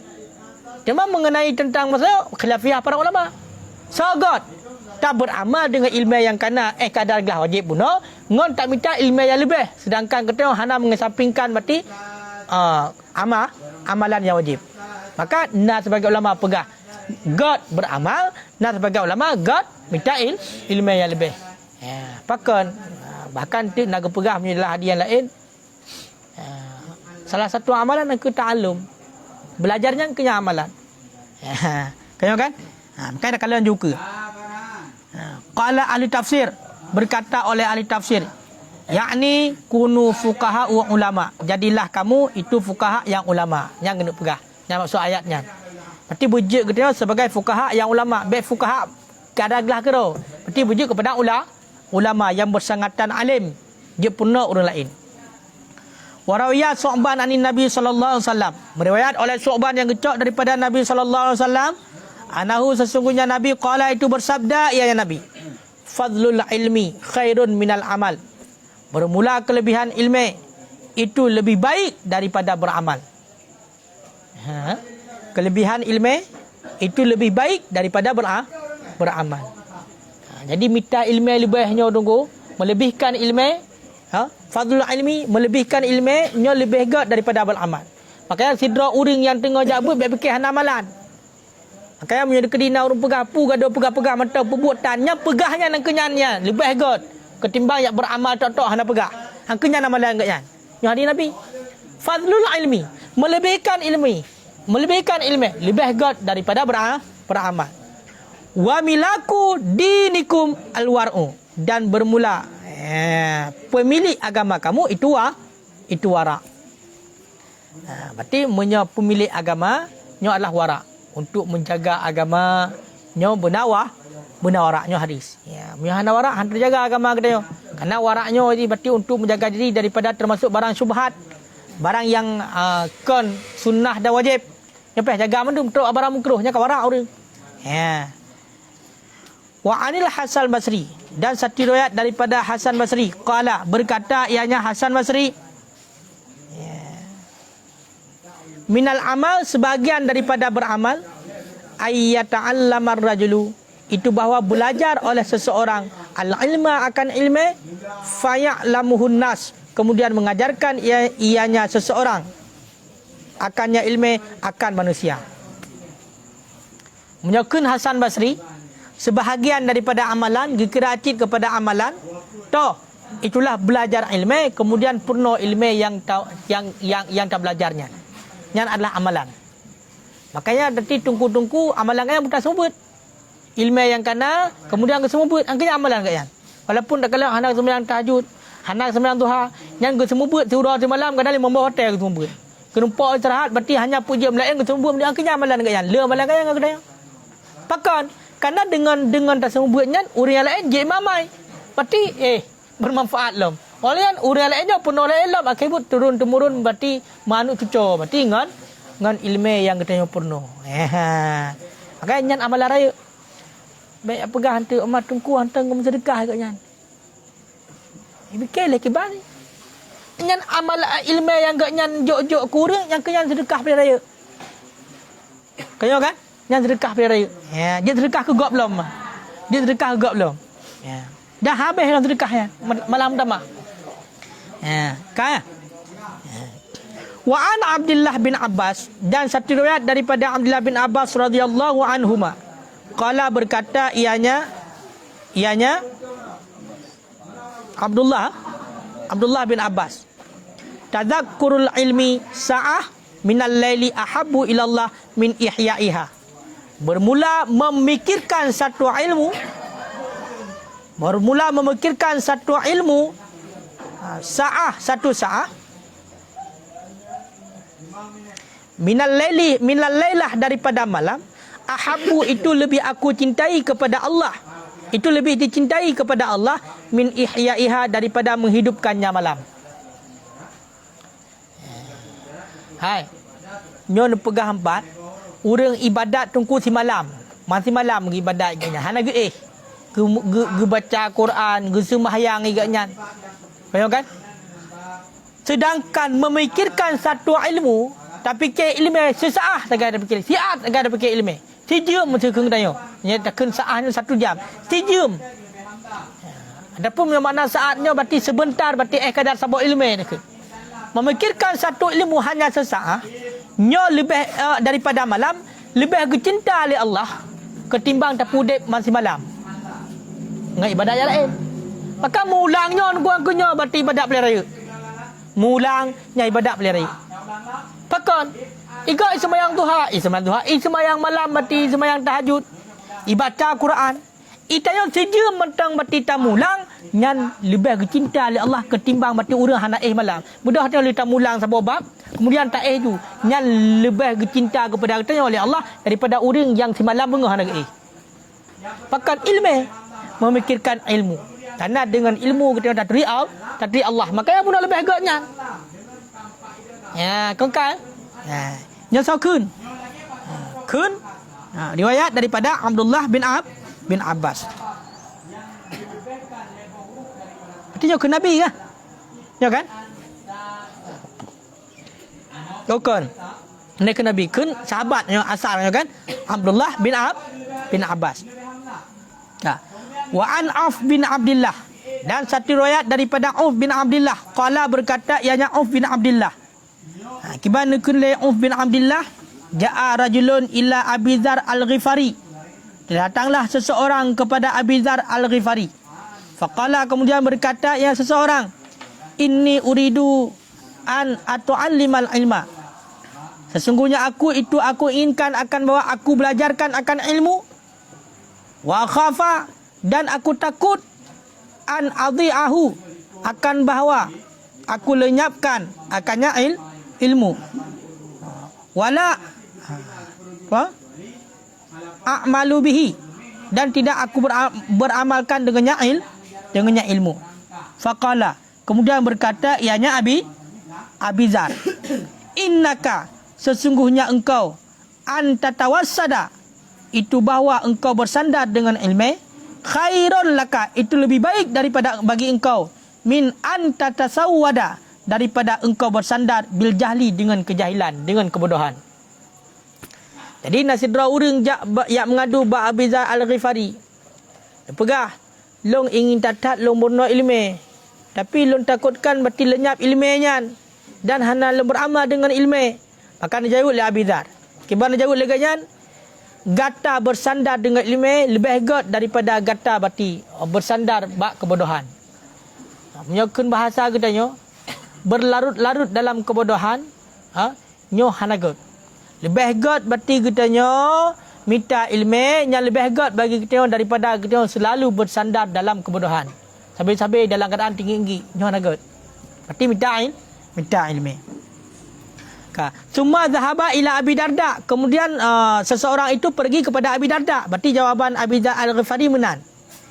Cuma mengenai tentang masalah khilafiyah para ulama. Sagat tak beramal dengan ilmu yang kana kadar gah wajib bunuh, ngon tak minta ilmu yang lebih. Sedangkan kita hanya mengesampingkan berarti amalan yang wajib. Maka nak sebagai ulama pegah God beramal, nak sebagai ulama God minta ilmu yang lebih. Bahkan tu nak pegah menjadi hadiah lain. Salah satu amalan yang kita ta'allum. Belajarnya kena amalan. Kena kan? Makanya kalian juga. Qala ahli tafsir, berkata oleh ahli tafsir, yakni kunu fuqaha wa ulama. Jadilah kamu itu fuqaha yang ulama. Yang kena pegah. Yang maksud ayatnya. Berarti bujuk kita sebagai fuqaha yang ulama. Baik fuqaha kadang-kadang ke tu. Berarti bujuk kepada ulama yang bersangatan alim. Dia puna orang lain. Warawiyat Su'ban anin Nabi sallallahu alaihi wasallam. Meriwayat oleh Su'ban yang kecok daripada Nabi sallallahu alaihi wasallam, anahu sesungguhnya Nabi qala itu bersabda, ya Nabi, fadlul ilmi khairun minal amal. Bermula kelebihan ilmu itu lebih baik daripada beramal. Kelebihan ilmu itu lebih baik daripada beramal. Jadi minta ilmu lebihnya tunggu, melebihkan ilmu. Fadlul ilmi, melebihkan ilmu nya lebih hebat daripada beramal. Makanya sidra uring yang tengah jabut baik fikir amalan. Makanya punya kedina orang pegah pu gaduh pegah-pegah mata perbuatannya pegahnya nang kenyannya lebih hebat ketimbang yang beramal tok-tok hana pegah. Hang kenyan amalan kat yan. Yang hadis Nabi. Fadlul ilmi, melebihkan ilmu lebih hebat daripada beramal. Wa milaku dinikum alwar'u, dan bermula pemilik agama kamu itu wara. Berarti pemilik agama nya adalah wara. Untuk menjaga agama nya benawaraknya hadis. Hana wara han terjaga agama kita. Karena waraknya ini berarti untuk menjaga diri daripada termasuk barang syubhat, barang yang kon sunnah dan wajib. Nyampe jaga mendu untuk barang makruh nya ka warak orang. Wa anil Hasan Basri, dan satu riwayat daripada Hasan Basri qala, berkata ianya Hasan Basri, minal amal, sebagian daripada beramal, ayyata'allamar rajulu, itu bahawa belajar oleh seseorang al-ilma akan ilmu, faya'lamuhun nas, kemudian mengajarkan ianya seseorang akannya ilmu akan manusia. Menyokun Hasan Basri, sebahagian daripada amalan gekeracit kepada amalan itulah belajar ilmu, kemudian purno ilmu yang tak belajarnya, yang adalah amalan. Makanya nanti tungku amalan yang bukan sebut ilmu yang kana, kemudian ke sebut angkanya amalan kan. Walaupun tak kala anak sembahyang tahajud, anak sembahyang duha, yang ke sebut tidur semalam kadang membawa hotel ke sebut. Kenumpak istirahat berarti hanya puja melayan ke sebut angkanya amalan kan. Le amalan kan yang kadang. Pakan karena dengan tak sebutnya orang yang lain je mamai. Berarti bermanfaat lom. Oleh orang lainnya pun oleh lom akibat turun temurun berarti manuk cuco. Berarti ngan ilmu yang katanya penuh. Makanya nyan amalan raya. Baik pegang hantu amat tungku hantu ngom sedekah katnya. Fikirlah kibar ni. Nyan amal ilmu yang gak nyan jok-jok kurang yang kenyan sedekah pada raya. Kaya kan? Yang sedekah pada raya. Dia sedekah ke gok belum? Dia sedekah ke gok belum? Dah habis dalam sedekah ya. Malam tamah. Kan? Wa an Abdullah bin Abbas, dan satu riwayat daripada Abdullah bin Abbas radhiyallahu anhuma. Qala, berkata ianya Abdullah bin Abbas, tadhakkurul ilmi sa'ah minal laili ahabbu ilallah min ihya'iha. Bermula memikirkan satu ilmu satu saah minal lailah daripada malam, ahabbu itu lebih aku cintai kepada Allah, itu lebih dicintai kepada Allah min ihya'iha daripada menghidupkannya malam. Hai nyon pegah empat orang ibadat tungku si malam Masa malam pergi ibadat agaknya. Hana ge ge baca Quran, ge sembahyang agaknya. Faham kan? Sedangkan memikirkan satu ilmu, tak fikir ilmu sesaat tak ada fikir. Siat tak ada fikir ilmu. Sejam macam keng tanya. Nya takkan saatnya 1 jam. Sejam. Adapun makna saatnya berarti sebentar, berarti kadar sabuk ilmu nak. Memikirkan satu ilmu hanya sesaat, nya lebih daripada malam, lebih cinta oleh Allah ketimbang tapudip masih malam. Ngai ibadat yang lain. Maka mulangnya kurang-kurangnya berarti ibadat pilihan raya. Mulangnya ibadat pilihan raya. Pakon Iga sembahyang duha, sembahyang duha, sembahyang malam berarti sembahyang tahajud. Ibaca Quran. Itanya saja mentang berarti tamulang nyan lebih cinta oleh Allah ketimbang berarti orang hana malam. Mudah dia oleh tamulang sabab bab, kemudian tak tu nyan lebih cinta kepada katanya oleh Allah daripada orang yang semalam bengah hana Pakan ilmu memikirkan ilmu. Karena dengan ilmu kita tak teri Allah. Makanya pun lebih agaknya. Ya, kau kan? Ya. Nyasau kun. Kun. Riwayat daripada Abdullah bin Abbas. Artinya ke Nabi kan? Ya kan? Bukan. Ini ke Nabi. Kun sahabat yang asalnya kan? Abdullah bin Abbas. Nah. Wa an Auf bin Abdullah. Dan satu riwayat daripada Auf bin Abdullah. Qala berkata ianya Auf bin Abdullah. Kiban nukun le Auf bin Abdullah. Ja'a rajulun ila Abi Dzar al-Ghifari. Datanglah seseorang kepada Abi Dzar al-Ghifari. Faqala kemudian berkata ya seseorang. Inni uridu an atu'allimal ilma. Sesungguhnya aku inginkan akan bahawa aku belajarkan akan ilmu. Wa khafa dan aku takut an adhi'ahu akan bahawa aku lenyapkan akannya ilmu. Wala a'malu bihi dan tidak aku beramalkan dengannya ilmu. Faqala kemudian berkata ianya Abi Dzar, innaka sesungguhnya engkau antatawassada itu bahawa engkau bersandar dengan ilmu khairun laka itu lebih baik daripada bagi engkau min antatasawwada daripada engkau bersandar bil jahli dengan kejahilan, dengan kebodohan. Jadi nasidra orang yang mengadu ba Abi Dzar al-Ghifari. Pegah long ingin tatat long berno ilmu. Tapi long takutkan berarti lenyap ilmunya dan hana long beramal dengan ilmu. Maka najawul le Abi Dzar. Kibar najawul le ganyan. Gata bersandar dengan ilmu lebih hebat daripada gata berarti bersandar bak kebodohan. Menyokun bahasa katanya berlarut-larut dalam kebodohan, nyo hanagot. Lebih hebat berarti katanya minta ilmu yang lebih hebat bagi kita daripada kita selalu bersandar dalam kebodohan. Sampai-sampai dalam keadaan tinggi-tinggi nyo hanagot. Berarti minta ilmu. Summa zahaba ila Abi Darda. Kemudian seseorang itu pergi kepada Abi Darda. Berarti jawaban Abi Dzar al-Ghifari menang.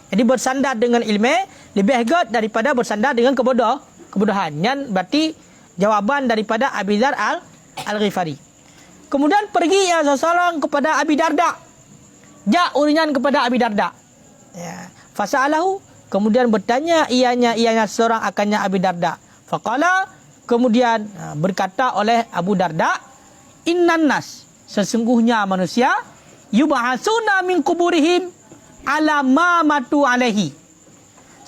Jadi bersandar dengan ilmu lebih hebat daripada bersandar dengan kebodohan. Yang berarti jawaban daripada Abi Dzar al-Ghifari. Kemudian pergi seseorang kepada Abi Darda. Uringan kepada Abi Darda. Ya. Fasa'alahu. Kemudian bertanya ianya seorang akannya Abi Darda. Faqala. Kemudian berkata oleh Abu Darda, innan nas, sesungguhnya manusia yub'atsuna min kuburihim ala ma matu alaihi.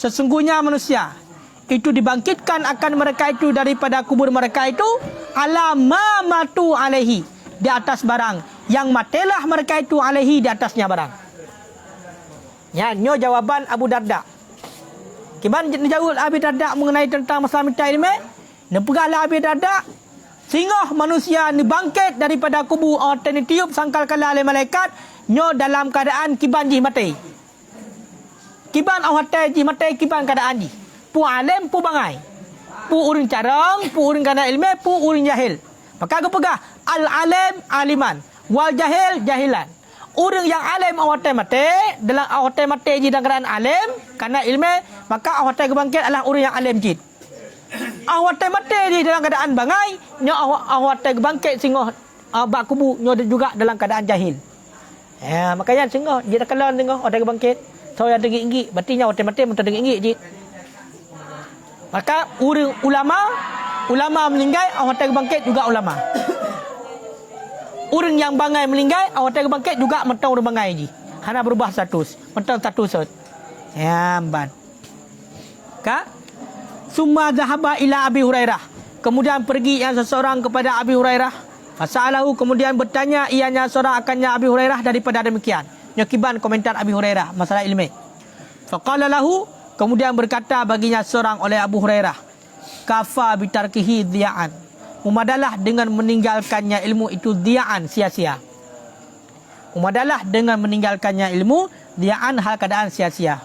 Sesungguhnya manusia itu dibangkitkan akan mereka itu daripada kubur mereka itu ala ma matu alaihi, di atas barang yang matilah mereka itu alaihi, di atasnya barang. Ya, nyo jawaban Abu Darda. Kiban jawab Abu Darda mengenai tentang masalah minta ilmu. Nepegahlah Abi Darda sehingga manusia ni bangkit daripada kubur dan tiup sangkal kala oleh malaikat nyo dalam keadaan kiban jih mati. Kiban awak jih mati kiban keadaan jih. Pu alim pu bangai. Pu urang carang, pu urang kana ilmu, pu urang jahil. Maka aku pegah al alim aliman wal jahil jahilan. Orang yang alim awak mati dalam awak mati jih dalam keadaan alim karena ilmu, maka awak bangkit adalah orang yang alim jih. Awak mati di dalam keadaan bangai, nyo awak bangkit sehingga bak kubu nyo juga dalam keadaan jahil. Makanya tengok dia dah kalah tengok orang bangkit. Tahu yang tinggi-tinggi, berarti orang mati mentang tinggi-tinggi je. Maka ulama meninggal, orang bangkit juga ulama. Orang yang bangai meninggal, orang bangkit juga mentang orang bangai je. Hana berubah status, mentang status. Ban. Summa zahaba ila Abi Hurairah. Kemudian pergi yang seseorang kepada Abi Hurairah. Fasalahu, kemudian bertanya ianya seorang akannya Abi Hurairah daripada demikian. Nyakiban komentar Abi Hurairah masalah ilmu. Faqala lahu, kemudian berkata baginya seorang oleh Abu Hurairah, kafa bitarkihi dhiya'an. Umadalah dengan meninggalkannya ilmu itu dhiya'an, sia-sia. Umadalah dengan meninggalkannya ilmu dhiya'an, hal keadaan sia-sia.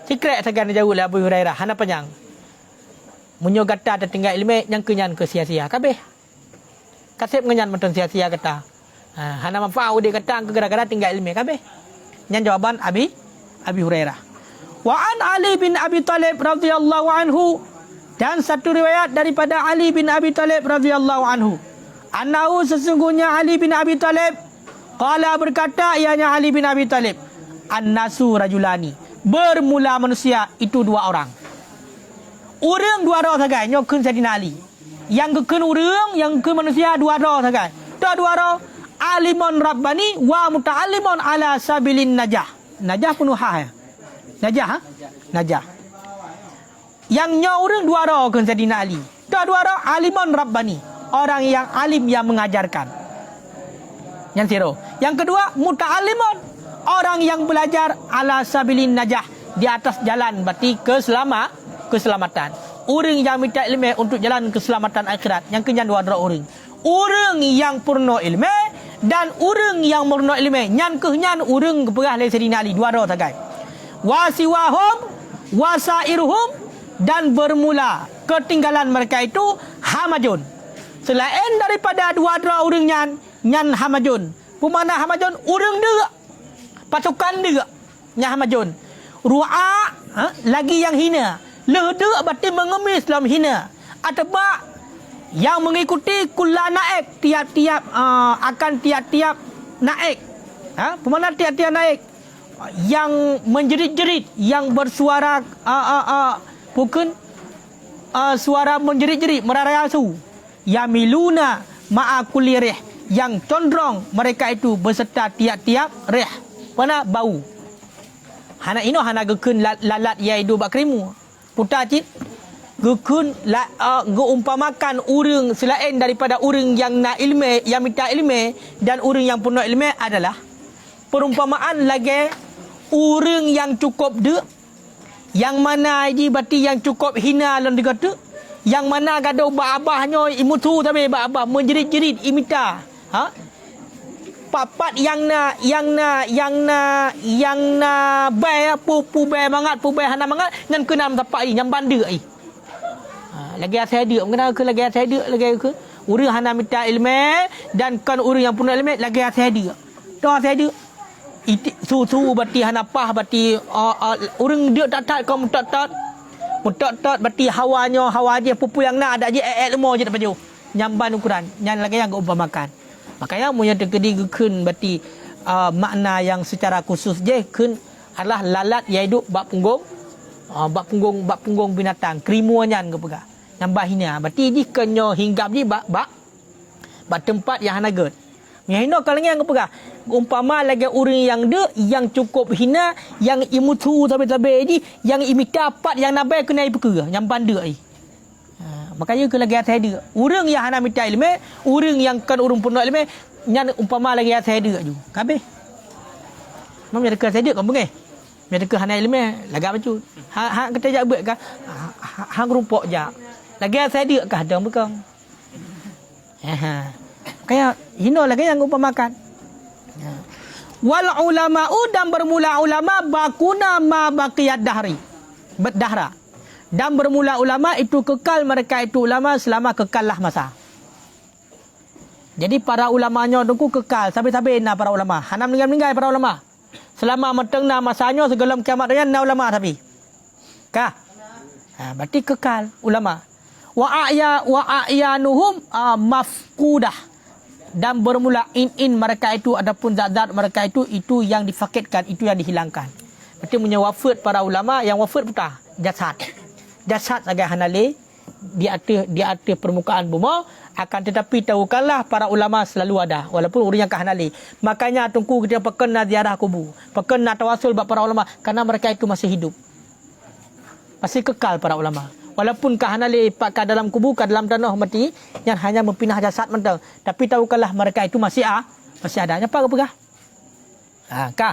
Secret segan jauh oleh Abu Hurairah. Hana panjang. Munyo kata tertinggal ilmu yang kenyan ke sia-sia. Kabeh. Kasih mengenyan mentang sia-sia kata. Hana manfaat dia kata gara-gara tinggal ilmu kabeh. Yang jawaban Abi Hurairah. Wa an Ali bin Abi Talib radhiyallahu anhu, dan satu riwayat daripada Ali bin Abi Talib radhiyallahu anhu, annahu, sesungguhnya Ali bin Abi Talib qala, berkata ianya Ali bin Abi Talib, annasu rajulani, bermula manusia itu dua orang. Urang dua orang sagai nyokun Saidina Ali. Yang kekun urang, yang ke manusia dua orang sagai. Dua orang alimun rabbani wa muta'allimun ala sabilin najah. Najah penuh ha. Najah. Najah. Yang nyorang dua orang ke Saidina Ali. Dua orang alimun rabbani, orang yang alim yang mengajarkan. Yang zero. Yang kedua muta'allimun, orang yang belajar ala sabilin najah, di atas jalan berarti keselamatan. Orang yang minta ilmu untuk jalan keselamatan akhirat. Yang kenyan dua orang. Orang yang purna ilmu dan orang yang purna ilmu. Nyan kenyan orang keperah oleh Saidina Ali. Dua orang sagai. Wasiwahum wasairuhum, dan bermula ketinggalan mereka itu hamajun. Selain daripada dua orang nyan hamajun. Pemana hamajun? Orang dia. Pasukan dia. Nyan hamajun. Ru'a, lagi yang hina. Leda berarti mengemis dalam hina. Atba yang mengikuti kula naik, tiap-tiap akan tiap-tiap naik. Pemana tiap-tiap naik? Yang menjerit-jerit, yang bersuara bukan suara menjerit-jerit, merarasu. Yamiluna ma'a kulli rih, yang condong mereka itu beserta tiap-tiap rih. Mana bau. Hana ino hana gekun lalat iaitu bakrimu. Putar cit gekun geumpamakan urang selain daripada urang yang nak ilmu, yang minta ilmu, dan urang yang penuh ilmu adalah perumpamaan lagi urang yang cukup de, yang mana ji berarti yang cukup hina lan dikata, yang mana gaduh ba-abahnya imutu tapi ba-abah menjerit-jerit imita. Papat yang na bai pu bai mangat pu bai hana mangat ngan kenam tapak yang banda lagi asal dia mengenal ke lagi asal dia lagi ke urang hana minta ilmu dan kan urang yang punya ilmu lagi asal dia dah asal dia su berarti hana pah berarti urang dia tak kau mutat berarti hawa dia pupu yang nak ada je ilmu je tak baju nyamban ukuran nyan lagi yang umpamakan. Makanya punya terkedi gekun berarti makna yang secara khusus je kun adalah lalat iaitu bak punggung binatang krimuanyan ke pega nambah hina berarti di kenyo hinggap di bak tempat yang hanaget hina kalau yang ke pega umpama lagi orang yang de yang cukup hina yang imutu tabe-tabe di yang imita pat yang nabai kena ipeka yang banda ai. Makanya ke lagi atas dia. Orang yang hana minta ilmu, orang yang kan urung penuh ilmu, nyan umpama lagi atas dia ju. Kabeh. Mam dekat saya dia kan bengeh. Dia dekat hana ilmu, lagak bacu. Hak kata jak buat kan. Hang rumpok jak. Lagi atas dia kah ada bekang. Kayak hino lagi yang umpamakan. Wal ulama'u, dan bermula ulama bakuna ma baqiyad dahri. Berdahra. Dan bermula ulama itu kekal mereka itu ulama selama kekallah masa. Jadi para ulamanya itu kekal sampai-sampai na para ulama. Hana meninggal para ulama. Selama metengna masanya segala kiamat raya na ulama tapi. Kah? Berarti kekal ulama. Wa a'yanuhum mafqudah. dan bermula in mereka itu adapun zat-zat mereka itu yang difakitkan, itu yang dihilangkan. Berarti punya wafat para ulama yang wafat putah jasad. Jasad sebagai hanali di atas permukaan bumi, akan tetapi tahukanlah para ulama selalu ada walaupun orang yang kahanali. Makanya tunggu kita perkena ziarah kubur, perkena tawasul buat para ulama karena mereka itu masih hidup. Masih kekal para ulama. Walaupun kahanali kat dalam kubur, kat dalam tanah mati yang hanya mempinah jasad mentang, tapi tahukanlah mereka itu masih ada. Apa ke?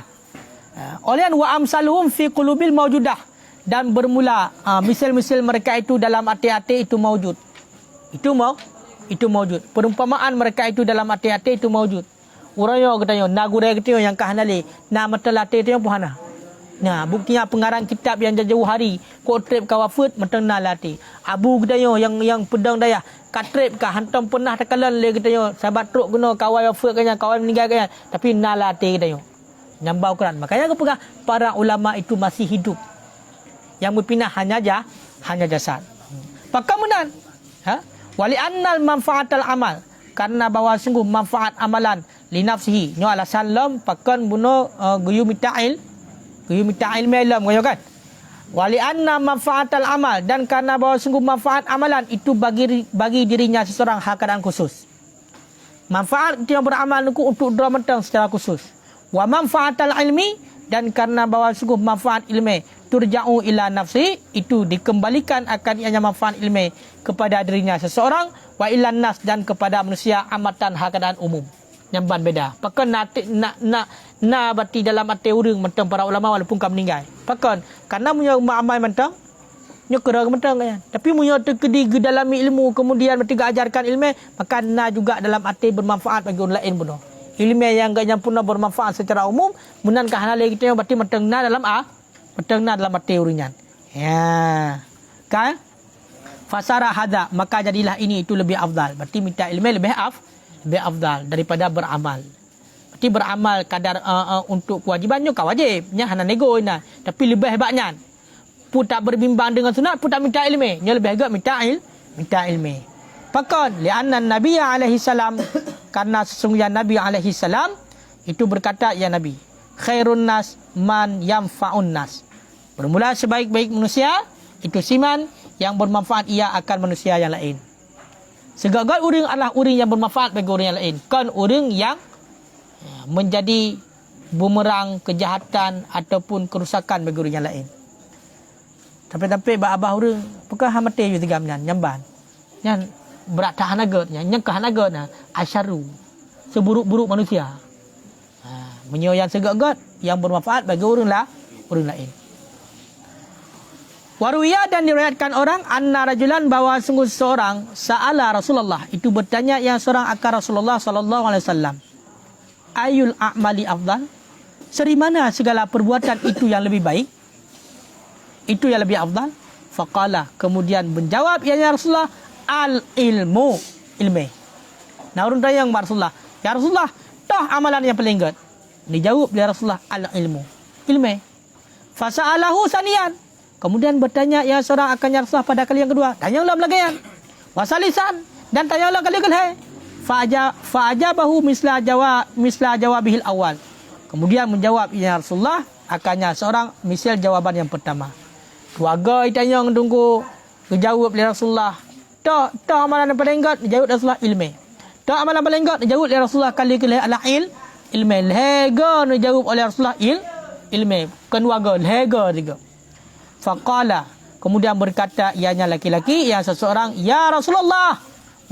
Olian wa amsaluhum fi qulubil mawjudah, dan bermula misal-misal mereka itu dalam hati-hati itu maujud. Itu maujud. Perumpamaan mereka itu dalam hati-hati itu maujud. Orang yang katanya nagurai katanya yang kahanali na matalate itu yang puhana. Nah, buktinya pengarang kitab yang jauh hari ko trip ka wafat matang lati. Abu katanya yang pedang daya katrip ka hantam pernah takalan le katanya sahabat truk guna kawan wafat katanya kawan meninggal katanya tapi nalati katanya. Nyambau Quran. Makanya kepada para ulama itu masih hidup. Yang berpindah hanya jasad. Pakamunan. Wali annal manfaatal amal. Karena bahawa sungguh manfaat amalan li nafsihi. Nyo alasan lam pakan bunuh guyu mita'il. Guyu mita'il melam kan. Wali anna manfaatal amal, dan karena bahawa sungguh manfaat amalan itu bagi dirinya seseorang hal keadaan khusus. Manfaat yang beramal itu untuk dua mentang secara khusus. Wa manfaatal ilmi, dan karena bahawa sungguh manfaat ilmi turja'u ila nafsi, itu dikembalikan akan ianya manfaat ilmi kepada dirinya seseorang, wa ilan nas, dan kepada manusia amatan hal keadaan umum. Nyamban beda. Pakan na bati dalam hati orang mentang para ulama walaupun kau meninggal. Pakan karena punya amal mentang nyekera mentang kan. Tapi punya terkedi dalam ilmu kemudian bertiga ajarkan ilmu, maka na juga dalam hati bermanfaat bagi orang lain pun. Ilmu yang gak nyampuna bermanfaat secara umum, munan kahanale kita yang berarti mentang na dalam hati uringan. Ya. Kan? Fasara hadza, maka jadilah ini itu lebih afdal. Berarti minta ilmu lebih afdal daripada beramal. Berarti beramal kadar untuk kewajibannya kau wajibnya hana nego ina, tapi lebih hebatnya pun tak berbimbang dengan sunat, pun tak minta ilmu, nya lebih agak minta ilmu. Pakon li'anna Nabi alaihi salam, karena sesungguhnya Nabi alaihi salam itu berkata, ya Nabi, khairun nas man yanfa'un nas. Bermula sebaik-baik manusia itu siman yang bermanfaat ia akan manusia yang lain. Segala orang adalah orang yang bermanfaat bagi orang yang lain. Kan orang yang menjadi bumerang kejahatan ataupun kerusakan bagi orang yang lain. Tapi abah orang bukan hamate yo tigamnya nyamban. Yang berat tahanaga yang kahanaga asyaru. Seburuk-buruk manusia. Menyoyan segala yang bermanfaat bagi orang lain. Waruya, dan diriwayatkan orang anna rajulan, bahwa sungguh seorang sa'ala Rasulullah, itu bertanya yang seorang akan Rasulullah sallallahu alaihi wasallam, ayul a'mali afdal, dari mana segala perbuatan itu yang lebih baik, itu yang lebih afdal? Faqala, kemudian menjawab ya Rasulullah, al ilmu, ilmu. Nah orang tanya yang Rasulullah, ya Rasulullah, toh amalan yang paling good? Dijawab ya Rasulullah, al ilmu, ilmu. Fasa'alahu sanian, kemudian bertanya ya seorang akan ya Rasulullah pada kali yang kedua, tanyalah belakang. Wasalisan, dan tanyalah kali kedua. Fa'ajabahu misla jawabihil awal. Kemudian menjawab ya Rasulullah akannya seorang misal jawaban yang pertama. Keluarga ditanya tunggu, dijawab oleh Rasulullah, tak amalan yang paling good, dijawab Rasulullah ilmu. Tak amalan paling good, dijawab oleh Rasulullah kali kedua ala ilmu. Lego dijawab oleh Rasulullah ilmu. Keluarga lego juga. Faqala, kemudian berkata ianya laki-laki yang seseorang, ya Rasulullah,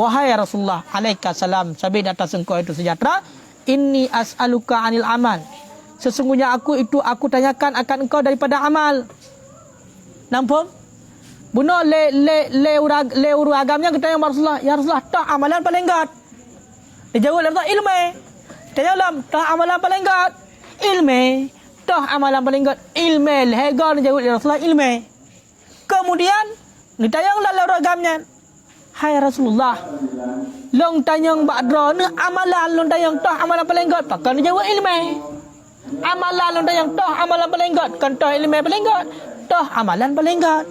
wahai Rasulullah, alaika salam, sabit atas engkau itu sejahtera, inni as'aluka anil amal, sesungguhnya aku tanyakan akan engkau daripada amal. Nampak? Bunuh le uru agamnya kita yang Rasulullah, ya Rasulullah, tak amalan paling gad. Dijawab Rasulullah ilmu. Tanya tak amalan paling gad? Ilmu. Toh amalan paling good ilmu. Legal dijawab oleh Rasulullah ilmu. Kemudian ditanyanglah lalu agamnya, hai Rasulullah, long tanyang badro ni amalan long tanyang toh amalan paling good, pakai dijawab ilmu. Amalan long tanyang toh amalan paling good, kan toh ilmu paling good, toh amalan paling good,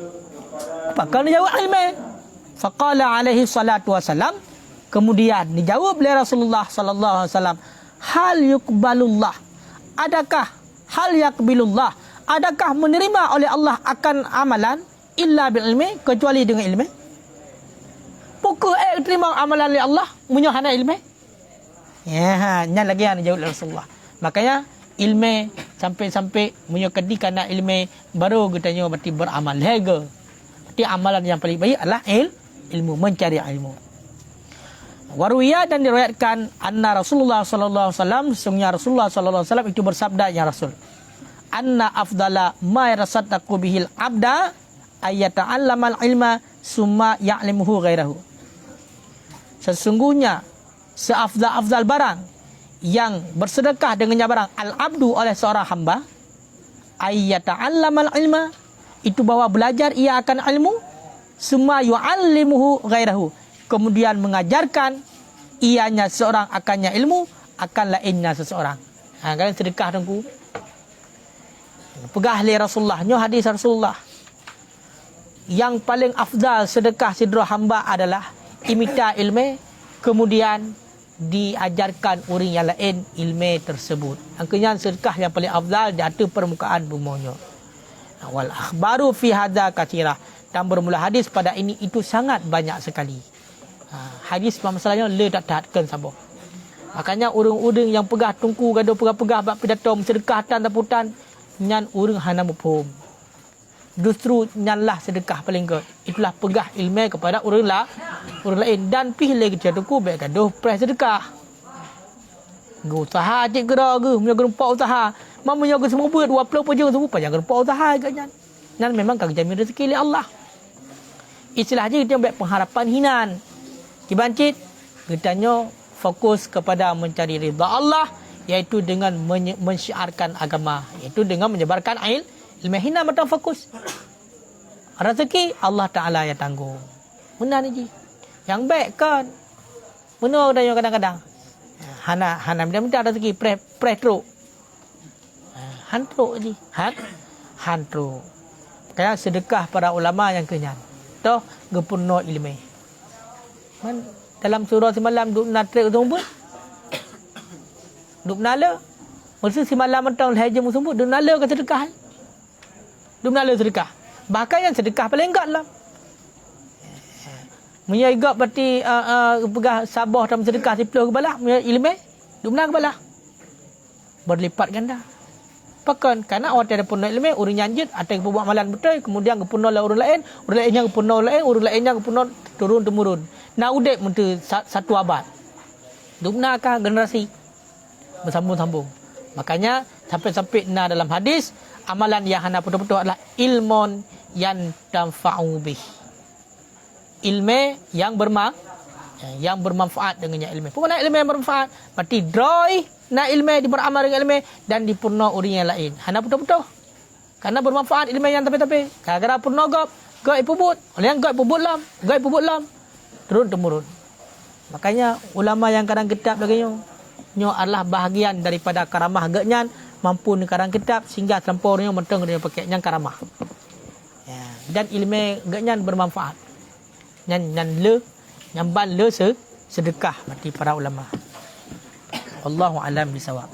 pakai dijawab ilmu. Faqala alaihi salatu wasalam, Kemudian dijawab oleh Rasulullah sallallahu alaihi wasallam, hal yuqbalullah, adakah hal yaqbilullah, adakah menerima oleh Allah akan amalan illa bil ilmi, kecuali dengan ilmu? Pukul terima amalan oleh Allah menyuhana ilmu. Ya, nya lagi yang dijawab oleh Rasulullah. Makanya ilmu sampai-sampai menyokadi karena ilmu baru kita tanya berarti beramal lega. Berarti amalan yang paling baik adalah ilmu, mencari ilmu. Waruya dan diriwayatkan anna Rasulullah sallallahu alaihi wasallam, sesungguhnya Rasulullah sallallahu alaihi wasallam itu bersabda, ya Rasul, anna afdala ma yarasaddaqu bihil abda ayyata'allamal ilma summa ya'limuhu ghairahu. Sesungguhnya seafdal-afdal barang yang bersedekah dengannya barang al-abdu oleh seorang hamba, ayyata'allamal ilma, itu bahwa belajar ia akan ilmu, summa yu'allimuhu ghairahu, kemudian mengajarkan ianya seorang akannya ilmu, akan lainnya seseorang. Kalian sedekah tengku. Pegah li Rasulullah, nyo hadis Rasulullah. Yang paling afdal sedekah sidra hamba adalah imita ilmu, kemudian diajarkan orang yang lain ilmu tersebut. Angkanya sedekah yang paling afdal di atas permukaan bumi. Wal akhbaru fi hadza katsirah, dan bermula hadis pada ini itu sangat banyak sekali. Hadis masalahnya le tak tahatkan sabar. Makanya urang-urang yang pegah tungku gaduh pegah-pegah bab pidato sedekah tan taputan nyan urang hana mufhum. Justru nyanlah sedekah paling ke. Itulah pegah ilmu kepada orang lain, dan pilih kita tungku baik gaduh pres sedekah. Go usaha cik gera ge, punya gerempak usaha. Mamanya ge semua buat 20 pejeng semua panjang gerempak usaha agaknya. Dan memang kang jamin rezeki oleh Allah. Istilahnya kita buat pengharapan hinan. Kibancit, kitanya fokus kepada mencari ridha Allah, iaitu dengan mensyiarkan agama, iaitu dengan menyebarkan ilmu. Hina macam fokus. Rezeki Allah Ta'ala yang tanggung. Benar ni. Yang baik kan. Benar dan yang kadang-kadang. Hana minta rezeki pretro. Hantro je. Hantro. Kayak sedekah para ulama yang kenyang. Toh gepurno ilmu. Man, dalam surah semalam duk natrik sumput. Duk nala. Maksud semalam mentang haji sumput duk nala ke sedekah. Duk nala sedekah. Bahkan yang sedekah paling enggak lah. Munya igak berarti pegah sabah dalam sedekah 10 ke balah, munya ilmu duk benar ke balah. Berlipat ganda. Pakan karena awak tiada purna ilmu, orang nyanjit atau yang buat amalan betul, kemudian kepurna lah orang lain yang kepurna lain, orang lain yang kepurna turun temurun. Nak udek mentu satu abad. Dubnakah generasi bersambung-sambung. Makanya sampai-sampai na dalam hadis, amalan yang hana betul-betul adalah ilmun yang tanfa'u bih. Ilmu yang bermanfaat dengannya ilmu. Pokoknya ilmu yang bermanfaat, berarti droi na ilmu beramal dengan ilmu dan dipurna orang yang lain. Hana betul-betul. Karena bermanfaat ilmu yang tapi-tapi. Gara-gara purna gop ipubut. Oleh yang gop ipubut lam. Turun temurun. Makanya ulama yang kadang kitab lagi nyo adalah bahagian daripada karamah agaknya, mampu ni karang kitab sehingga terlampaunya mentang dia pakai yang karamah. Ya, dan ilmu agaknya bermanfaat. Yang ban le sedekah mati para ulama. Wallahu alam bisawab.